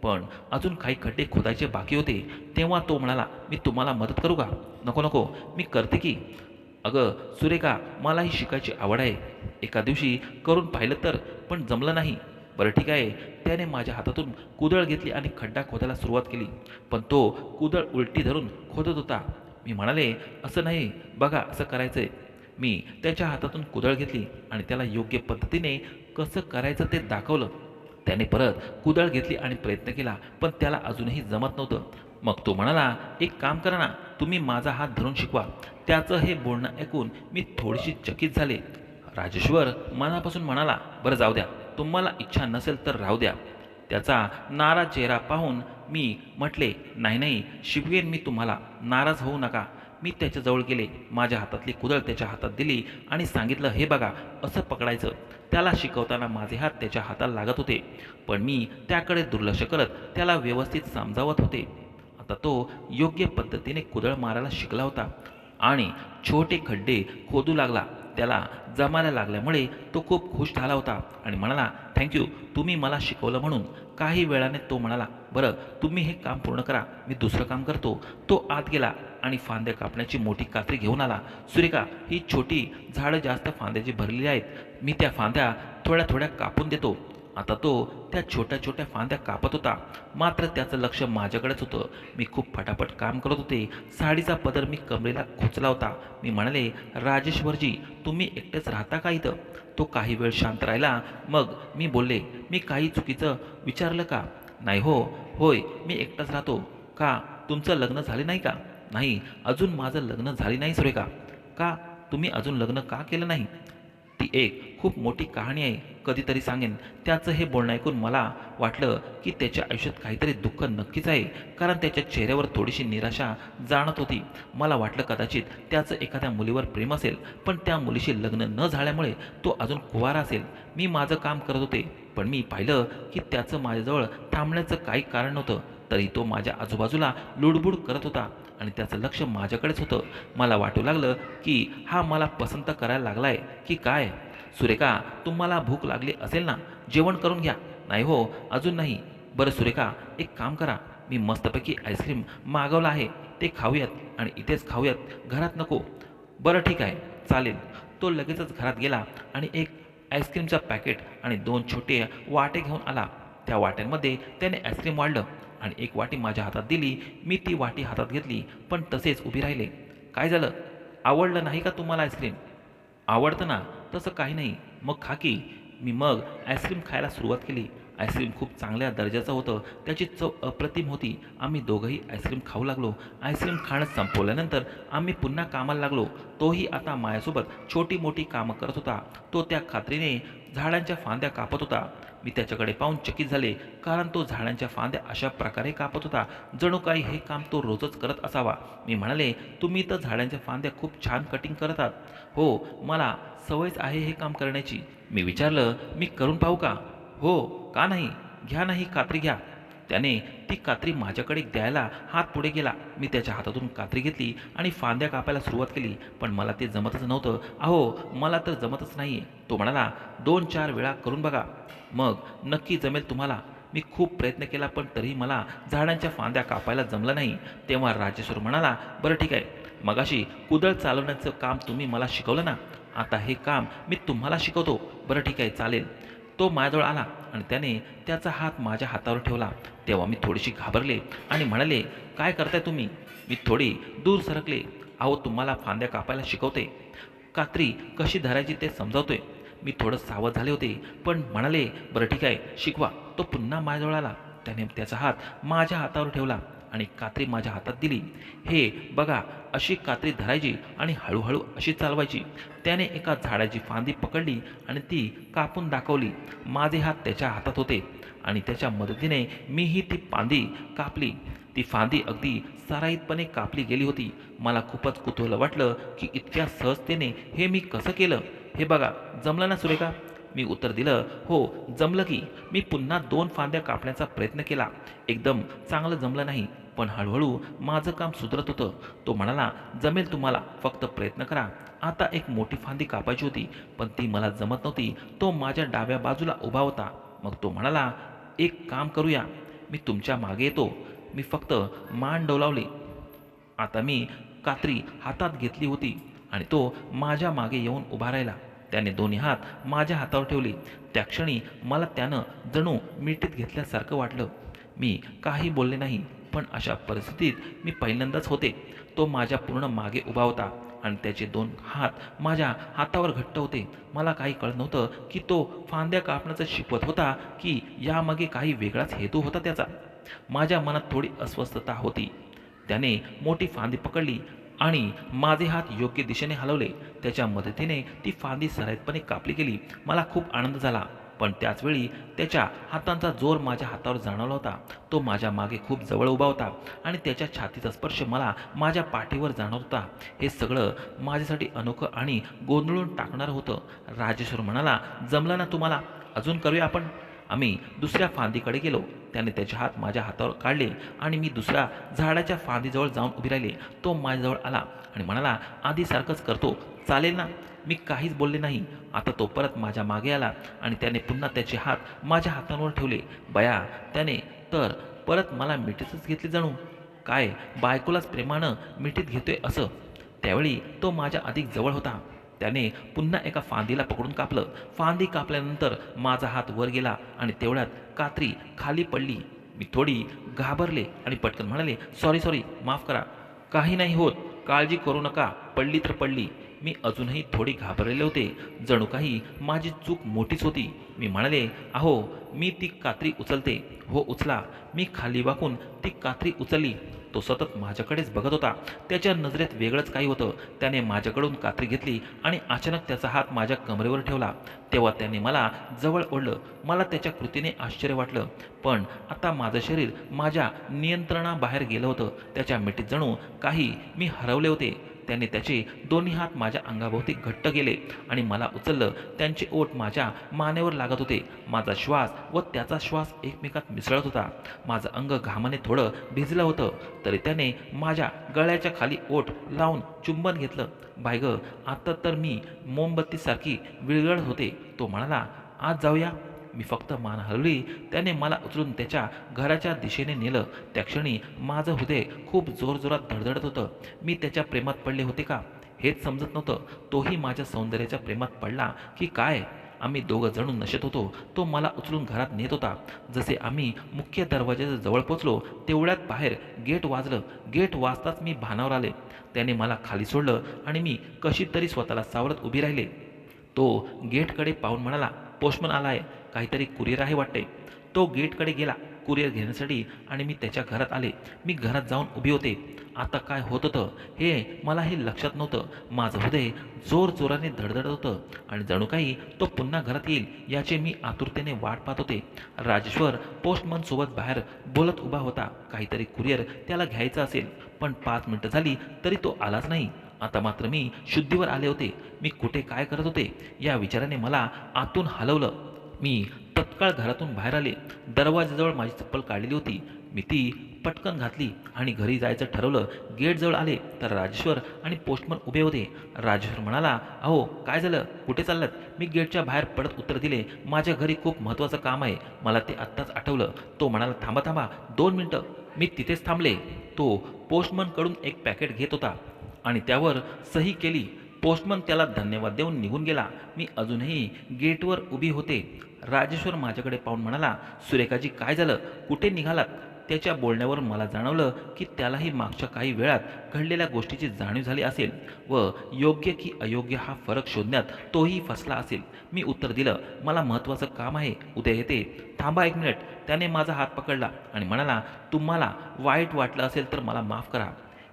पण अजून काही खड्डे खोदायचे बाकी होते. तेव्हा तो म्हणाला, मी तुम्हाला मदत करू का? नको नको, मी करते की. अगं सुरेखा, मलाही शिकायची आवड आहे. एका दिवशी करून पाहिलं तर, पण जमलं नाही. बरं ठीक आहे. त्याने माझ्या हातातून कुदळ घेतली आणि खड्डा खोदायला सुरुवात केली. पण तो कुदळ उलटी धरून खोदत होता. मी म्हणाले, असं नाही, बघा असं करायचंय. मी त्याच्या हातातून कुदळ घेतली आणि त्याला योग्य पद्धतीने कसं करायचं ते दाखवलं. त्याने परत कुदळ घेतली आणि प्रयत्न केला, पण त्याला अजूनही जमत नव्हतं. मग तो म्हणाला, एक काम करा ना, तुम्ही माझा हात धरून शिकवा. त्याचं हे बोलणं ऐकून मी थोडीशी चकित झाले. राजेश्वर मनापासून म्हणाला, बरं जाऊ द्या, तुम्हाला इच्छा नसेल तर राहू द्या. त्याचा नाराज चेहरा पाहून मी म्हटले, नाही नाही, शिकवेन मी तुम्हाला, नाराज होऊ नका. मी त्याच्याजवळ गेले, माझ्या हातातली कुदळ त्याच्या हातात दिली आणि सांगितलं, हे बघा, असं पकडायचं. त्याला शिकवताना माझे हात त्याच्या हाताला लागत होते, पण मी त्याकडे दुर्लक्ष करत त्याला व्यवस्थित समजावत होते. आता तो योग्य पद्धतीने कुदळ मारायला शिकला होता आणि छोटे खड्डे खोदू लागला. त्याला जमायला लागल्यामुळे तो खूप खुश झाला होता आणि म्हणाला, थँक्यू, तुम्ही मला शिकवलं म्हणून. काही वेळाने तो म्हणाला, बरं तुम्ही हे काम पूर्ण करा, मी दुसरं काम करतो. तो आत गेला आणि फांद्या कापण्याची मोठी कात्री घेऊन आला. सुरेखा, ही छोटी झाडं जास्त फांद्याची भरलेली आहेत, मी त्या फांद्या थोड्या थोड्या कापून देतो. आता तो त्या छोट्या छोट्या फांद्या कापत होता, मात्र त्याचं लक्ष माझ्याकडेच होतं. मी खूप फटाफट काम करत होते. साडीचा पदर मी कमरेला खोचला होता. मी म्हणाले, राजेश्वरजी, तुम्ही एकटेच राहता का इथं? तो काही वेळ शांत राहिला. मग मी बोलले, मी काही चुकीचं विचारलं का? नाही हो. होय, मी एकटाच राहतो. का, तुमचं लग्न झाले नाही का? नाही, अजून माझं लग्न झाले नाही सुरेखा. का, तुम्ही अजून लग्न का केलं नाही? ती एक खूप मोठी कहाणी आहे, कधीतरी सांगेन. त्याचं हे बोलणं ऐकून मला वाटलं की त्याच्या आयुष्यात काहीतरी दुःख नक्कीच आहे, कारण त्याच्या चेहऱ्यावर थोडीशी निराशा जाणत होती. मला वाटलं कदाचित त्याचं एखाद्या मुलीवर प्रेम असेल, पण त्या मुलीशी लग्न न झाल्यामुळे तो अजून कुवारा असेल. मी माझं काम करत होते, पण मी पाहिलं की त्याचं माझ्याजवळ थांबण्याचं काही कारण नव्हतं. तरी तो माझ्या आजूबाजूला लुडबुड करत होता आणि त्याचं लक्ष माझ्याकडेच होतं. मला वाटू लागलं की हा मला पसंत करायला लागलाय की काय. सुरेखा, तुम्हाला भूक लागली असेल ना, जेवण करून घ्या. नाही हो, अजून नाही. बरं सुरेखा, एक काम करा, मी मस्तपैकी आईस्क्रीम मागवलं आहे, ते खाऊयात आणि इथेच खाऊयात, घरात नको. बरं ठीक आहे, चालेल. तो लगेचच घरात गेला आणि एक आईस्क्रीमचा पॅकेट आणि 2 छोटे वाटे घेऊन आला. त्या वाट्यांमध्ये त्याने आईस्क्रीम वाढलं आणि एक वाटी माझ्या हातात दिली. मी ती वाटी हातात घेतली, पण तसेच उभी राहिले. काय झालं? आवडलं नाही का तुम्हाला आईस्क्रीम? आवडतं ना, तसं काही नाही. मग खा की. मी मग आईस्क्रीम खायला सुरुवात केली. आईस्क्रीम खूप चांगल्या दर्जाचं होतं. त्याची चव अप्रतिम होती. आम्ही दोघंही आईस्क्रीम खाऊ लागलो. आईस्क्रीम खाणं संपवल्यानंतर आम्ही पुन्हा कामाला लागलो. तोही आता माझ्यासोबत छोटी मोठी कामं करत होता. तो त्या खात्रीने झाडांच्या फांद्या कापत होता. मी त्याच्याकडे पाहून चकित झाले, कारण तो झाडांच्या फांद्या अशा प्रकारे कापत होता जणू काही हे काम तो रोजच करत असावा. मी म्हणाले, तुम्ही तर झाडांच्या फांद्या खूप छान कटिंग करतात. हो, मला सवयच आहे हे काम करण्याची. मी विचारलं, मी करून पाहू का? हो, का नाही? घ्या नाही, कात्री घ्या. त्याने ती कात्री माझ्याकडे द्यायला हात पुढे गेला. मी त्याच्या हातातून कात्री घेतली आणि फांद्या कापायला सुरुवात केली, पण मला ते जमतच नव्हतं. अहो, मला तर जमतच नाहीये. तो म्हणाला, 2-4 वेळा करून बघा, मग नक्की जमेल तुम्हाला. मी खूप प्रयत्न केला, पण तरीही मला झाडांच्या फांद्या कापायला जमलं नाही. तेव्हा राजेश्वर म्हणाला, बरं ठीक आहे, मगाशी कुदळ चालवण्याचं काम तुम्ही मला शिकवलं ना, आता हे काम मी तुम्हाला शिकवतो. बरं ठीक आहे, चालेल. तो माझ्याजवळ आला आणि त्याने त्याचा हात माझ्या हातावर ठेवला. तेव्हा मी थोडीशी घाबरले आणि म्हणाले, काय करताय तुम्ही? मी थोडी दूर सरकले. अहो, तुम्हाला फांद्या कापायला शिकवते, कात्री कशी धरायची ते समजावतोय. मी थोडं सावध झाले होते, पण म्हणाले, बरं ठीक आहे, शिकवा. तो पुन्हा माझ्याजवळ आला. त्याने त्याचा हात माझ्या हातावर ठेवला आणि कात्री माझ्या हातात दिली. हे बघा, अशी कात्री धरायची आणि हळूहळू अशी चालवायची. त्याने एका झाडाची फांदी पकडली आणि ती कापून दाखवली. माझे हात त्याच्या हातात होते आणि त्याच्या मदतीने मीही ती फांदी कापली. ती फांदी अगदी सराईतपणे कापली गेली होती. मला खूपच कुतूहल वाटलं की इतक्या सहजतेने हे मी कसं केलं. हे बघा, जमलं ना सुरेखा? मी उत्तर दिलं, हो, जमलं की. मी पुन्हा 2 फांद्या कापण्याचा प्रयत्न केला. एकदम चांगलं जमलं नाही, पण हळूहळू माझं काम सुधरत होतं. तो म्हणाला, जमेल तुम्हाला, फक्त प्रयत्न करा. आता एक मोठी फांदी कापायची होती, पण ती मला जमत नव्हती. तो माझ्या डाव्या बाजूला उभा होता. मग तो म्हणाला, एक काम करूया, मी तुमच्या मागे येतो. मी फक्त मान डोलावली. आता मी कात्री हातात घेतली होती आणि तो माझ्या मागे येऊन उभा राहिला. त्याने दोन्ही हात माझ्या हातावर ठेवले. त्या क्षणी मला त्यानं जणू मिठीत घेतल्यासारखं वाटलं. मी काही बोलले नाही, पण अशा परिस्थितीत मी पहिल्यांदाच होते. तो माझ्या पूर्ण मागे उभा होता आणि त्याचे 2 हात माझ्या हातावर घट्ट होते. मला काही कळत नव्हतं की तो फांद्या कापण्याचं शिकवत होता की यामागे काही वेगळाच हेतू होता त्याचा. माझ्या मनात थोडी अस्वस्थता होती. त्याने मोठी फांदी पकडली आणि माझे हात योग्य दिशेने हलवले. त्याच्या मदतीने ती फांदी सराईतपणे कापली गेली. मला खूप आनंद झाला, पण त्याचवेळी त्याच्या हातांचा जोर माझ्या हातावर जाणवला होता. तो माझ्या मागे खूप जवळ उभा होता आणि त्याच्या छातीचा स्पर्श मला माझ्या पाठीवर जाणवत होता. हे सगळं माझ्यासाठी अनोखं आणि गोंधळून टाकणारं होतं. राजेश्वर म्हणाला, जमलं ना तुम्हाला? अजून करूया आपण. आम्ही दुसऱ्या फांदीकडे गेलो. त्याने त्याचे हात माझ्या हातावर काढले आणि मी दुसऱ्या झाडाच्या फांदीजवळ जाऊन उभी राहिली. तो माझ्याजवळ आला आणि म्हणाला, आधीसारखंच करतो, चालेल ना? मी काहीच बोलले नाही. आता तो परत माझ्या मागे आला आणि त्याने पुन्हा त्याचे हात माझ्या हातांवर ठेवले. बया, त्याने तर परत मला मिठीतच घेतली जणू काय बायकोलाच प्रेमानं मिठीत घेतोय असं. त्यावेळी तो माझ्या अधिक जवळ होता. त्याने पुन्हा एका फांदीला पकडून कापलं. फांदी कापल्यानंतर माझा हात वर गेला आणि तेवढ्यात कात्री खाली पडली. मी थोडी घाबरले आणि पटकन म्हणाले, सॉरी, माफ करा. काही नाही होत, काळजी करू नका, पडली तर पडली. मी अजूनही थोडी घाबरलेले होते. जणू काही माझी चूक मोठीच होती. मी म्हणाले, अहो, मी ती कात्री उचलते. हो, उचला. मी खाली वाकून ती कात्री उचलली. तो सतत माझ्याकडेच बघत होता. त्याच्या नजरेत वेगळंच काही होतं. त्याने माझ्याकडून कात्री घेतली आणि अचानक त्याचा हात माझ्या कमरेवर ठेवला. तेव्हा त्याने मला जवळ ओढलं. मला त्याच्या कृतीने आश्चर्य वाटलं, पण आता माझं शरीर माझ्या नियंत्रणाबाहेर गेलं होतं. त्याच्या मिठीत जणू काही मी हरवले होते. त्याने त्याचे दोन्ही हात माझ्या अंगाभोवती घट्ट गेले आणि मला उचललं. त्यांचे ओठ माझ्या मानेवर लागत होते. माझा श्वास व त्याचा श्वास एकमेकात मिसळत होता. माझं अंग घामाने थोडं भिजलं होतं, तरी त्याने माझ्या गळ्याच्या खाली ओठ लावून चुंबन घेतलं. बाय ग, आता तर मी मोमबत्तीसारखी विरघळत होते. तो म्हणाला, आज जाऊया. मी फक्त मान हलवली. त्याने मला उचलून त्याच्या घराच्या दिशेने नेलं. त्या क्षणी माझं हृदय खूप जोरजोरात धडधडत होतं. मी त्याच्या प्रेमात पडले होते का, हेच समजत नव्हतं. तोही माझ्या सौंदर्याच्या प्रेमात पडला की काय. आम्ही दोघं जणून नशेत होतो. तो मला उचलून घरात नेत होता. जसे आम्ही मुख्य दरवाजाच्या जवळ पोचलो तेवढ्यात बाहेर गेट वाजलं. गेट वाजताच मी भानावर आले. त्याने मला खाली सोडलं आणि मी कशी तरी स्वतःला सावरत उभी राहिले. तो गेटकडे पाहून म्हणाला, पोस्टमन आलाय, काहीतरी कुरिअर आहे वाटते. तो गेटकडे गेला कुरिअर घेण्यासाठी आणि मी त्याच्या घरात आले. मी घरात जाऊन उभी होते. आता काय होत होतं हे मलाही लक्षात नव्हतं. माझं हृदय जोरजोराने धडधडत होतं आणि जणू काही तो पुन्हा घरात येईल याची मी आतुरतेने वाट पाहत होते. राजेश्वर पोस्टमनसोबत बाहेर बोलत उभा होता. काहीतरी कुरिअर त्याला घ्यायचं असेल, पण 5 मिनिटं झाली तरी तो आलाच नाही. आता मात्र मी शुद्धीवर आले होते. मी कुठे काय करत होते या विचाराने मला आतून हलवलं. मी तत्काळ घरातून बाहेर आले. दरवाजाजवळ माझी चप्पल काढलेली होती. मी ती पटकन घातली आणि घरी जायचं ठरवलं. गेटजवळ आले तर राजेश्वर आणि पोस्टमन उभे होते. राजेश्वर म्हणाला, अहो काय झालं, कुठे चाललात? मी गेटच्या बाहेर पडत उत्तर दिले, माझ्या घरी खूप महत्त्वाचं काम आहे. मला ते आत्ताच आठवलं. तो म्हणाला, थांबा थांबा 2 मिनटं. मी तिथेच थांबले. तो पोस्टमनकडून एक पॅकेट घेत होता आणि त्यावर सही केली. पोस्टमन त्याला धन्यवाद देऊन निघून गेला. मी अजूनही गेटवर उभी होते. राजेश्वर माझ्याकडे पाहून म्हणाला, सुरेखाजी काय झालं, कुठे निघालात? त्याच्या बोलण्यावरून मला जाणवलं की त्यालाही मागच्या काही वेळात घडलेल्या गोष्टीची जाणीव झाली असेल व योग्य की अयोग्य हा फरक शोधण्यात तोही फसला असेल. मी उत्तर दिलं, मला महत्त्वाचं काम आहे, उद्या येते. थांबा 1 मिनिट. त्याने माझा हात पकडला आणि म्हणाला, तुम्हाला वाईट वाटलं असेल तर मला माफ करा.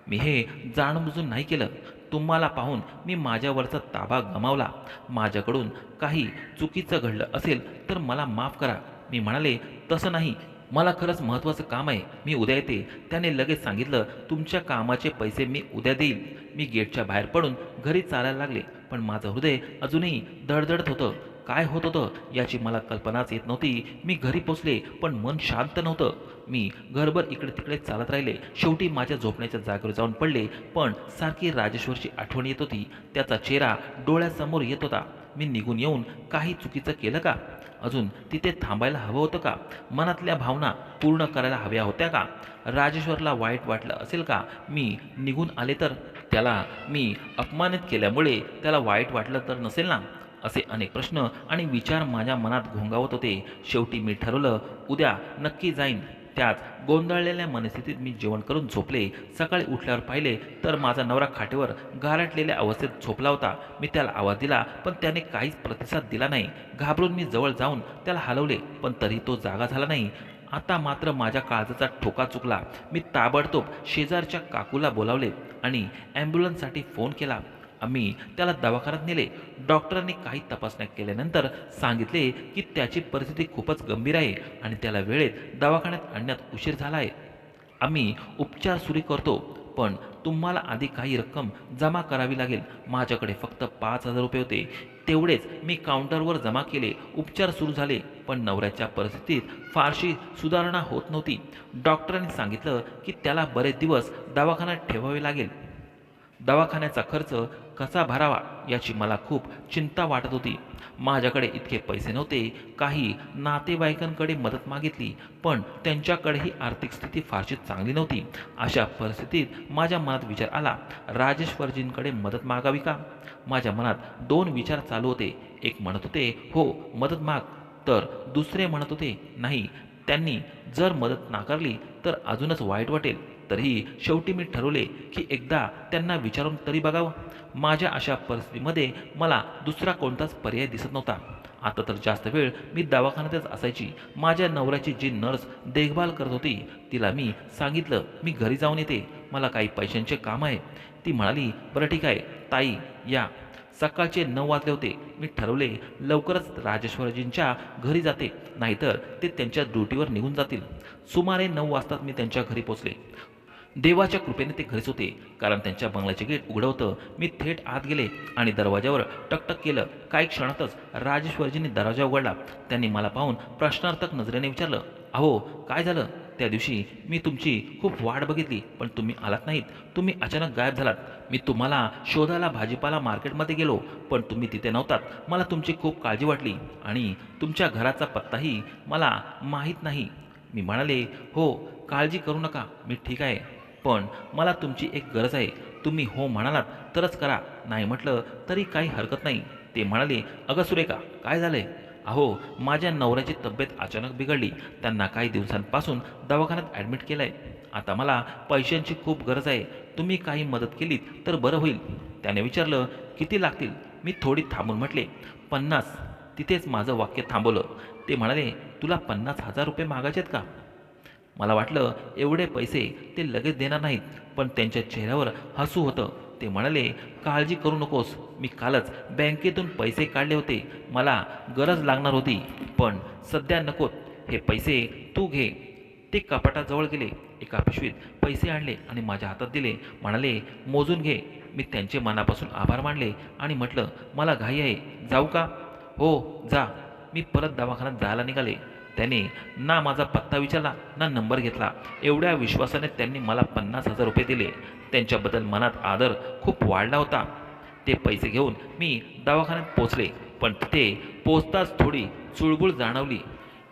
मी हे जाणूनबुजून नाही केलं. तुम्हाला पाहून मी माझ्यावरचा ताबा गमावला. माझ्याकडून काही चुकीचं घडलं असेल तर मला माफ करा. मी म्हणाले, तसं नाही, मला खरंच महत्त्वाचं काम आहे, मी उद्या येते. त्याने लगेच सांगितलं, तुमच्या कामाचे पैसे मी उद्या देईल. मी गेटच्या बाहेर पडून घरी चालायला लागले, पण माझं हृदय अजूनही धडधडत होतं. काय होत होतं याची मला कल्पनाच येत नव्हती. मी घरी पोचले पण मन शांत नव्हतं. मी घरभर इकडे तिकडे चालत राहिले. शेवटी माझ्या झोपण्याच्या जागेवर जाऊन पडले, पण सारखी राजेश्वरची आठवण येत होती. त्याचा चेहरा डोळ्यासमोर येत होता. मी निघून येऊन काही चुकीचं केलं का? अजून तिथे थांबायला हवं होतं का? मनातल्या भावना पूर्ण करायला हव्या होत्या का? राजेश्वरला वाईट वाटलं असेल का मी निघून आले तर? त्याला मी अपमानित केल्यामुळे त्याला वाईट वाटलं तर नसेल ना? असे अनेक प्रश्न आणि विचार माझ्या मनात घोंगावत होते. शेवटी मी ठरवलं, उद्या नक्की जाईन. त्याच गोंधळलेल्या मनस्थितीत मी जेवण करून झोपले. सकाळी उठल्यावर पाहिले तर माझा नवरा खाटेवर गारटलेल्या अवस्थेत झोपला होता. मी त्याला आवाज दिला पण त्याने काहीच प्रतिसाद दिला नाही. घाबरून मी जवळ जाऊन त्याला हलवले पण तरी तो जागा झाला नाही. आता मात्र माझ्या काळजाचा ठोका चुकला. मी ताबडतोब शेजारच्या काकूला बोलावले आणि ॲम्ब्युलन्ससाठी फोन केला. आम्ही त्याला दवाखान्यात नेले. डॉक्टरांनी काही तपासण्या केल्यानंतर सांगितले की त्याची परिस्थिती खूपच गंभीर आहे आणि त्याला वेळेत दवाखान्यात आणण्यात उशीर झाला आहे. आम्ही उपचार सुरू करतो, पण तुम्हाला आधी काही रक्कम जमा करावी लागेल. माझ्याकडे फक्त 5,000 रुपये होते. तेवढेच मी काउंटरवर जमा केले. उपचार सुरू झाले, पण नवऱ्याच्या परिस्थितीत फारशी सुधारणा होत नव्हती. डॉक्टरांनी सांगितलं की त्याला बरेच दिवस दवाखान्यात ठेवावे लागेल. दवाखान्याचा खर्च कसा भरावा याची मला खूप चिंता वाटत होती. माझ्याकडे इतके पैसे नव्हते. काही नातेवाईकांकडे मदत मागितली, पण त्यांच्याकडेही आर्थिक स्थिती फारशी चांगली नव्हती. अशा परिस्थितीत माझ्या मनात विचार आला, राजेश्वरजींकडे मदत मागावी का? माझ्या मनात 2 विचार चालू होते. एक म्हणत होते, हो मदत माग, तर दुसरे म्हणत होते, नाही, त्यांनी जर मदत नाकारली तर अजूनच वाईट वाटेल. तरीही शेवटी मी ठरवले की एकदा त्यांना विचारून तरी बघावं. माझ्या अशा परिस्थितीमध्ये मला दुसरा कोणताच पर्याय दिसत नव्हता. आता तर जास्त वेळ मी दवाखान्यातच असायची. माझ्या नवऱ्याची जी नर्स देखभाल करत होती तिला मी सांगितलं, मी घरी जाऊन येते, मला काही पैशांचे काम आहे. ती म्हणाली, बरं ठीक आहे ताई, या. सकाळचे 9 वाजले होते. मी ठरवले लवकरच राजेश्वरजींच्या घरी जाते, नाहीतर ते त्यांच्या ड्युटीवर निघून जातील. सुमारे 9 वाजताच मी त्यांच्या घरी पोचले. देवाच्या कृपेने ते घरीच होते, कारण त्यांच्या बंगल्याचे गेट उघडं होतं. मी थेट आत गेले आणि दरवाजावर टकटक केलं. काही क्षणातच राजेश्वरजींनी दरवाजा उघडला. त्यांनी मला पाहून प्रश्नार्थक नजरेने विचारलं, अहो काय झालं? त्या दिवशी मी तुमची खूप वाट बघितली, पण तुम्ही आलात नाहीत. तुम्ही अचानक गायब झालात. मी तुम्हाला शोधायला भाजीपाला मार्केटमध्ये गेलो, पण तुम्ही तिथे नव्हतात. मला तुमची खूप काळजी वाटली आणि तुमच्या घराचा पत्ताही मला माहीत नाही. मी म्हणाले, हो काळजी करू नका, मी ठीक आहे, पण मला तुमची एक गरज आहे. तुम्ही हो म्हणालात तरच करा, नाही म्हटलं तरी काही हरकत नाही. ते म्हणाले, अगं सुरेखा, काय झालंय? अहो, माझ्या नवऱ्याची तब्येत अचानक बिघडली. त्यांना काही दिवसांपासून दवाखान्यात ॲडमिट केलं आहे. आता मला पैशांची खूप गरज आहे. तुम्ही काही मदत केलीत तर बरं होईल. त्याने विचारलं, किती लागतील? मी थोडी थांबून म्हटले, 50. तिथेच माझं वाक्य थांबवलं. ते म्हणाले, तुला 50,000 रुपये मागायचेत का? मला वाटलं एवढे पैसे ते लगेच देणार नाहीत, पण त्यांच्या चेहऱ्यावर हसू होतं. ते म्हणाले, काळजी करू नकोस, मी कालच बँकेतून पैसे काढले होते. मला गरज लागणार होती, पण सध्या नकोत. हे पैसे तू घे. ते कपाटाजवळ गेले, एका पिशवीत पैसे आणले आणि माझ्या हातात दिले. म्हणाले, मोजून घे. मी त्यांचे मनापासून आभार मानले आणि म्हटलं, मला घाई आहे, जाऊ का? हो, जा. मी परत दवाखान्यात जायला निघाले. त्याने ना माझा पत्ता विचारला ना नंबर घेतला. एवढ्या विश्वासाने त्यांनी मला 50,000 रुपये दिले. त्यांच्याबद्दल मनात आदर खूप वाढला होता. ते पैसे घेऊन मी दवाखान्यात पोचले, पण तिथे पोचताच थोडी चुळबुळ जाणवली.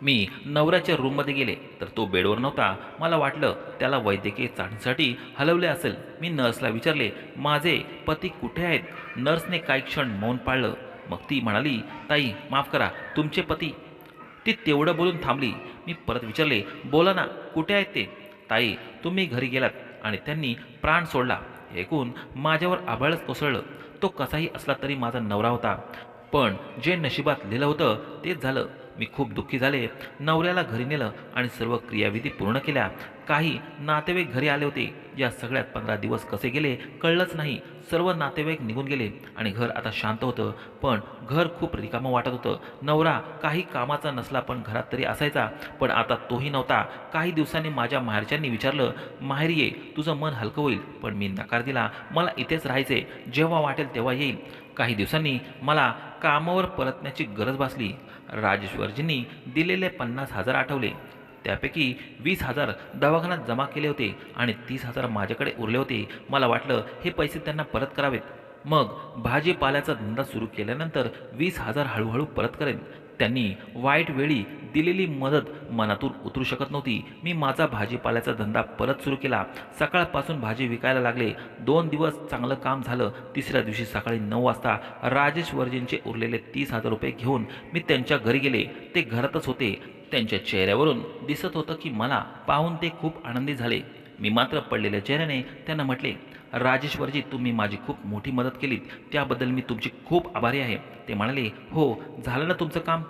मी नवऱ्याच्या रूममध्ये गेले तर तो बेडवर नव्हता. मला वाटलं त्याला वैद्यकीय चाचणीसाठी हलवले असेल. मी नर्सला विचारले, माझे पती कुठे आहेत? नर्सने काही क्षण मौन पाळलं. मग ती म्हणाली, ताई माफ करा, तुमचे पती? ती तेवढं बोलून थांबली. मी परत विचारले, बोला ना, कुठे आहेत ते? ताई, तुम्ही घरी गेलात आणि त्यांनी प्राण सोडला. हे ऐकून माझ्यावर आभाळच कोसळलं. तो कसाही असला तरी माझा नवरा होता, पण जे नशिबात लिहिलं होतं तेच झालं. मी खूप दुःखी झाले. नवऱ्याला घरी नेलं आणि सर्व क्रियाविधी पूर्ण केल्या. काही नातेवाईक घरी आले होते. या सगळ्यात 15 दिवस कसे गेले कळलंच नाही. सर्व नातेवाईक निघून गेले आणि घर आता शांत होतं, पण घर खूप रिकामं वाटत होतं. नवरा काही कामाचा नसला पण घरात तरी असायचा, पण आता तोही नव्हता. काही दिवसांनी माझ्या माहेरच्यांनी विचारलं, माहेरी ये, तुझं मन हलकं होईल. पण मी नकार दिला. मला इथेच राहायचे, जेव्हा वाटेल तेव्हा येईल. काही दिवसांनी मला कामावर परतण्याची गरज भासली. राजेश्वरजींनी दिलेले 50,000 आठवले. त्यापैकी 20,000 दवाखान्यात जमा केले होते आणि 30,000 माझ्याकडे उरले होते. मला वाटलं हे पैसे त्यांना परत करावेत. मग भाजीपाल्याचा धंदा सुरू केल्यानंतर 20,000 हळूहळू परत करेन. त्यांनी वाईट वेळी दिलेली मदत मनातून उतरू शकत नव्हती. मी माझा भाजीपाल्याचा धंदा परत सुरू केला. सकाळपासून भाजी विकायला लागले. 2 दिवस चांगलं काम झालं. तिसऱ्या दिवशी सकाळी 9 वाजता राजेश्वरजींचे उरलेले 30,000 रुपये घेऊन मी त्यांच्या घरी गेले. ते घरातच होते. त्यांच्या चेहऱ्यावरून दिसत होतं की मला पाहून ते खूप आनंदी झाले. मी मात्र पडलेल्या चेहऱ्याने त्यांना म्हटले, राजेश्वरजी, तुम्ही माझी खूप मोठी मदत केलीत, त्याबद्दल मी तुमची खूप आभारी आहे. ते म्हणाले, हो, झालं ना तुमचं काम?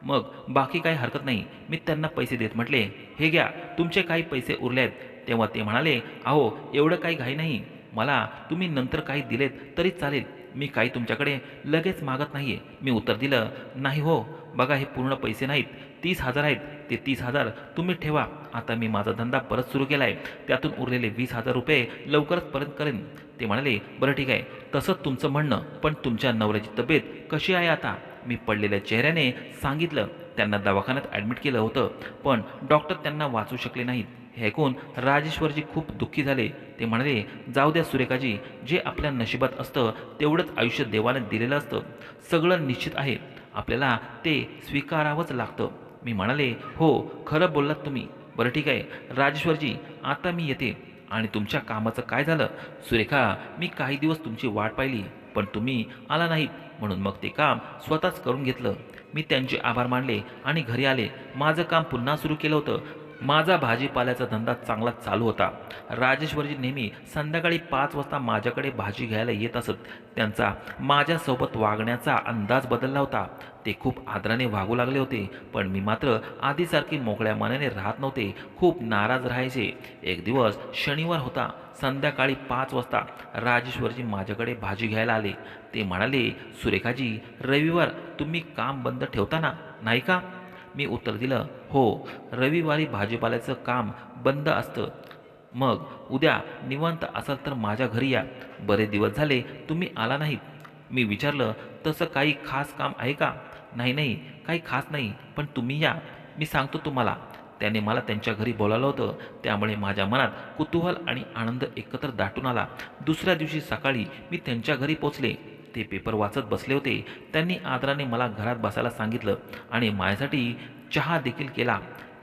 मग बाकी काही हरकत नाही. मी त्यांना पैसे देत म्हटले, हे घ्या, तुमचे काही पैसे उरले आहेत. तेव्हा ते म्हणाले, अहो, एवढं काही घाई नाही. मला तुम्ही नंतर काही दिलेत तरी चालेल. मी काही तुमच्याकडे लगेच मागत नाही आहे. मी उत्तर दिलं, नाही हो, बघा, हे पूर्ण पैसे नाहीत, 30,000 आहेत. ते 30,000 तुम्ही ठेवा. आता मी माझा धंदा परत सुरू केला आहे. त्यातून उरलेले 20,000 रुपये लवकरच परत करेन. ते म्हणाले, बरं ठीक आहे, तसंच तुमचं म्हणणं, पण तुमच्या नवऱ्याची तब्येत कशी आहे आता? मी पडलेल्या चेहऱ्याने सांगितलं. त्यांना दवाखान्यात ॲडमिट केलं होतं, पण डॉक्टर त्यांना वाचू शकले नाहीत. हे ऐकून राजेश्वरजी खूप दुःखी झाले. ते म्हणाले, जाऊ द्या सुरेखाजी, जे आपल्या नशिबात असतं तेवढंच आयुष्य देवाने दिलेलं असतं. सगळं निश्चित आहे, आपल्याला ते स्वीकारावंच लागतं. मी म्हणाले, हो, खरं बोललात तुम्ही. बरं ठीक आहे राजेश्वरजी, आता मी येते. आणि तुमच्या कामाचं काय झालं? सुरेखा, मी काही दिवस तुमची वाट पाहिली, पण तुम्ही आला नाहीत, म्हणून मग ते काम स्वतःच करून घेतलं. मी त्यांचे आभार मानले आणि घरी आले. माझं काम पुन्हा सुरू केलं होतं. माझा भाजीपाल्याचा धंदा चांगला चालू होता. राजेश्वरजी नेहमी संध्याकाळी 5 वाजता माझ्याकडे भाजी घ्यायला येत असत. त्यांचा माझ्यासोबत वागण्याचा अंदाज बदलला होता. ते खूप आदराने वागू लागले होते, पण मी मात्र आधीसारखी मोकळ्या मनाने राहत नव्हते. खूप नाराज राहायचे. एक दिवस शनिवार होता. संध्याकाळी 5 वाजता राजेश्वरजी माझ्याकडे भाजी घ्यायला आले. ते म्हणाले, सुरेखाजी, रविवार तुम्ही काम बंद ठेवता ना, नाही का? मी उत्तर दिलं, हो, रविवारी भाजीपाल्याचं काम बंद असतं. मग उद्या निवांत असाल तर माझ्या घरी या. बरेच दिवस झाले तुम्ही आला नाहीत. मी विचारलं, तसं काही खास काम आहे का? नाही नाही, काही खास नाही, पण तुम्ही या, मी सांगतो तुम्हाला. त्याने मला त्यांच्या घरी बोलावलं होतं, त्यामुळे माझ्या मनात कुतूहल आणि आनंद एकत्र दाटून आला. दुसऱ्या दिवशी सकाळी मी त्यांच्या घरी पोचले. ते पेपर वाचत बसले होते. त्यांनी आदराने मला घरात बसायला सांगितलं आणि माझ्यासाठी चहा देखील केला.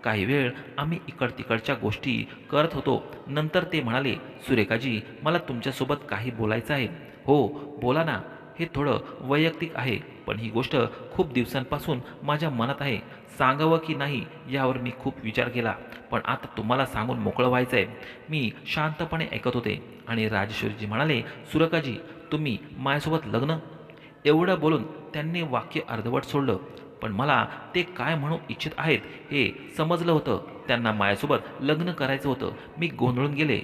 काही वेळ आम्ही इकड तिकडच्या गोष्टी करत होतो. नंतर ते म्हणाले, सुरेखाजी, मला तुमच्यासोबत काही बोलायचं आहे. हो, बोला ना. हे थोडं वैयक्तिक आहे, पण ही गोष्ट खूप दिवसांपासून माझ्या मनात आहे. सांगावं की नाही यावर मी खूप विचार केला, पण आता तुम्हाला सांगून मोकळं व्हायचं आहे. मी शांतपणे ऐकत होते आणि राजेश्वरीजी म्हणाले, सुरेखाजी, तुम्ही माझ्यासोबत लग्न? एवढं बोलून त्यांनी वाक्य अर्धवट सोडलं. पण मला ते काय म्हणू इच्छित आहेत हे समजलं होतं. त्यांना माझ्यासोबत लग्न करायचं होतं. मी गोंधळून गेले.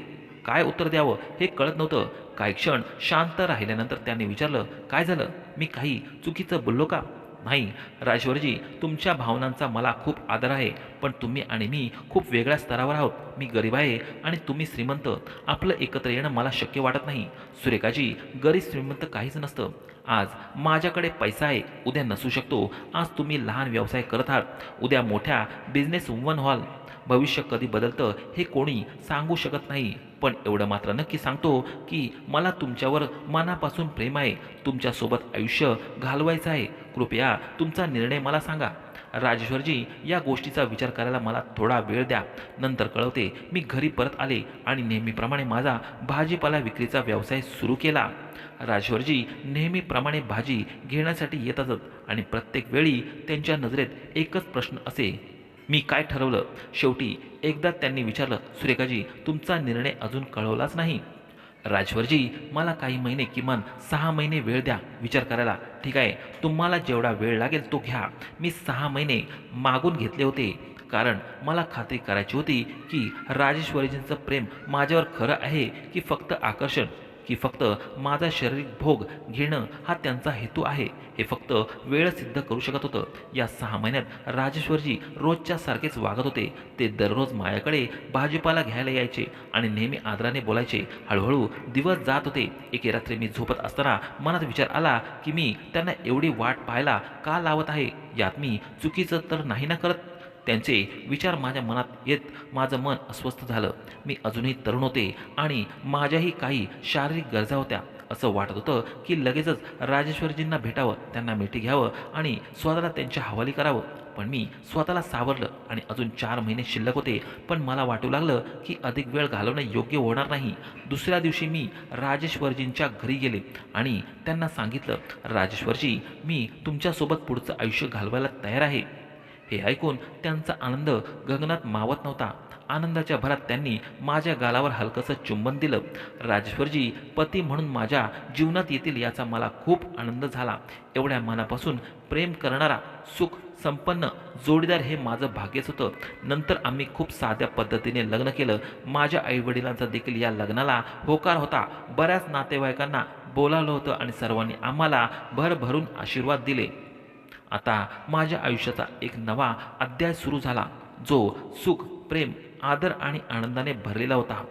काय उत्तर द्यावं हे कळत नव्हतं. काही क्षण शांत राहिल्यानंतर त्यांनी विचारलं, काय झालं? मी काही चुकीचं बोललो का? नाही राजेश्वरजी, तुमच्या भावनांचा मला खूप आदर आहे, पण तुम्ही आणि मी खूप वेगळ्या स्तरावर आहोत. मी गरीब आहे आणि तुम्ही श्रीमंत. आपलं एकत्र येणं मला शक्य वाटत नाही. सुरेखाजी, गरीब श्रीमंत काहीच नसतं. आज माझ्याकडे पैसा आहे, उद्या नसू शकतो. आज तुम्ही लहान व्यवसाय करत आहात, उद्या मोठ्या बिझनेस वुमन व्हाल. भविष्य कधी बदलतं हे कोणी सांगू शकत नाही. पण एवढं मात्र नक्की सांगतो की मला तुमच्यावर मनापासून प्रेम आहे. तुमच्यासोबत आयुष्य घालवायचं आहे. कृपया तुमचा निर्णय मला सांगा. राजेश्वरजी, या गोष्टीचा विचार करायला मला थोडा वेळ द्या. नंतर कळवते. मी घरी परत आले आणि नेहमीप्रमाणे माझा भाजीपाला विक्रीचा व्यवसाय सुरू केला. राजेश्वरजी नेहमीप्रमाणे भाजी घेण्यासाठी येत असत आणि प्रत्येक वेळी त्यांच्या नजरेत एकच प्रश्न असे, मी काय ठरवलं? शेवटी एकदा त्यांनी विचारलं, सुरेखाजी, तुमचा निर्णय अजून कळवलाच नाही. राजवरजी, मला काही महिने, किमान 6 महिने वेळ द्या विचार करायला. ठीक आहे, तुम्हाला जेवढा वेळ लागेल तो घ्या. मी 6 महिने मागून घेतले होते, कारण मला खात्री करायची होती की राजेश्वरीजींचं प्रेम माझ्यावर खरं आहे की फक्त आकर्षण, की फक्त माझा शारीरिक भोग घेणं हा त्यांचा हेतू आहे. हे फक्त वेळ सिद्ध करू शकत होतं. या 6 महिन्यात राजेश्वरजी रोजच्या सारखेच वागत होते. ते दररोज माझ्याकडे भाजीपाला घ्यायला यायचे आणि नेहमी आदराने बोलायचे. हळूहळू दिवस जात होते. एके रात्री मी झोपत असताना मनात विचार आला की मी त्यांना एवढी वाट पाहायला का लावत आहे? यात मी चुकीचं तर नाही ना करत? त्यांचे विचार माझ्या मनात येत माझं मन अस्वस्थ झालं. मी अजूनही तरुण होते आणि माझ्याही काही शारीरिक गरजा होत्या. असं वाटत होतं की लगेचच राजेश्वरीजींना भेटावं, त्यांना मिठी घ्यावं आणि स्वतःला त्यांच्या हवाली करावं. पण मी स्वतःला सावरलं आणि अजून 4 महिने शिल्लक होते. पण मला वाटू लागलं की अधिक वेळ घालवणं योग्य होणार नाही. दुसऱ्या दिवशी मी राजेश्वरजींच्या घरी गेले आणि त्यांना सांगितलं, राजेश्वरजी, मी तुमच्यासोबत पुढचं आयुष्य घालवायला तयार आहे. हे ऐकून त्यांचा आनंद गगनात मावत नव्हता. आनंदाच्या भरात त्यांनी माझ्या गालावर हलकंसं चुंबन दिलं. राजेश्वरजी पती म्हणून माझ्या जीवनात येतील याचा मला खूप आनंद झाला. एवढ्या मनापासून प्रेम करणारा, सुख संपन्न जोडीदार हे माझं भाग्यच होतं. नंतर आम्ही खूप साध्या पद्धतीने लग्न केलं. माझ्या आईवडिलांचा देखील या लग्नाला होकार होता. बऱ्याच नातेवाईकांना बोलावलं होतं आणि सर्वांनी आम्हाला भरभरून आशीर्वाद दिले. आता माझ्या आयुष्याचा एक नवा अध्याय सुरू झाला, जो सुख, प्रेम, आदर आणि आनंदाने भरलेला होता.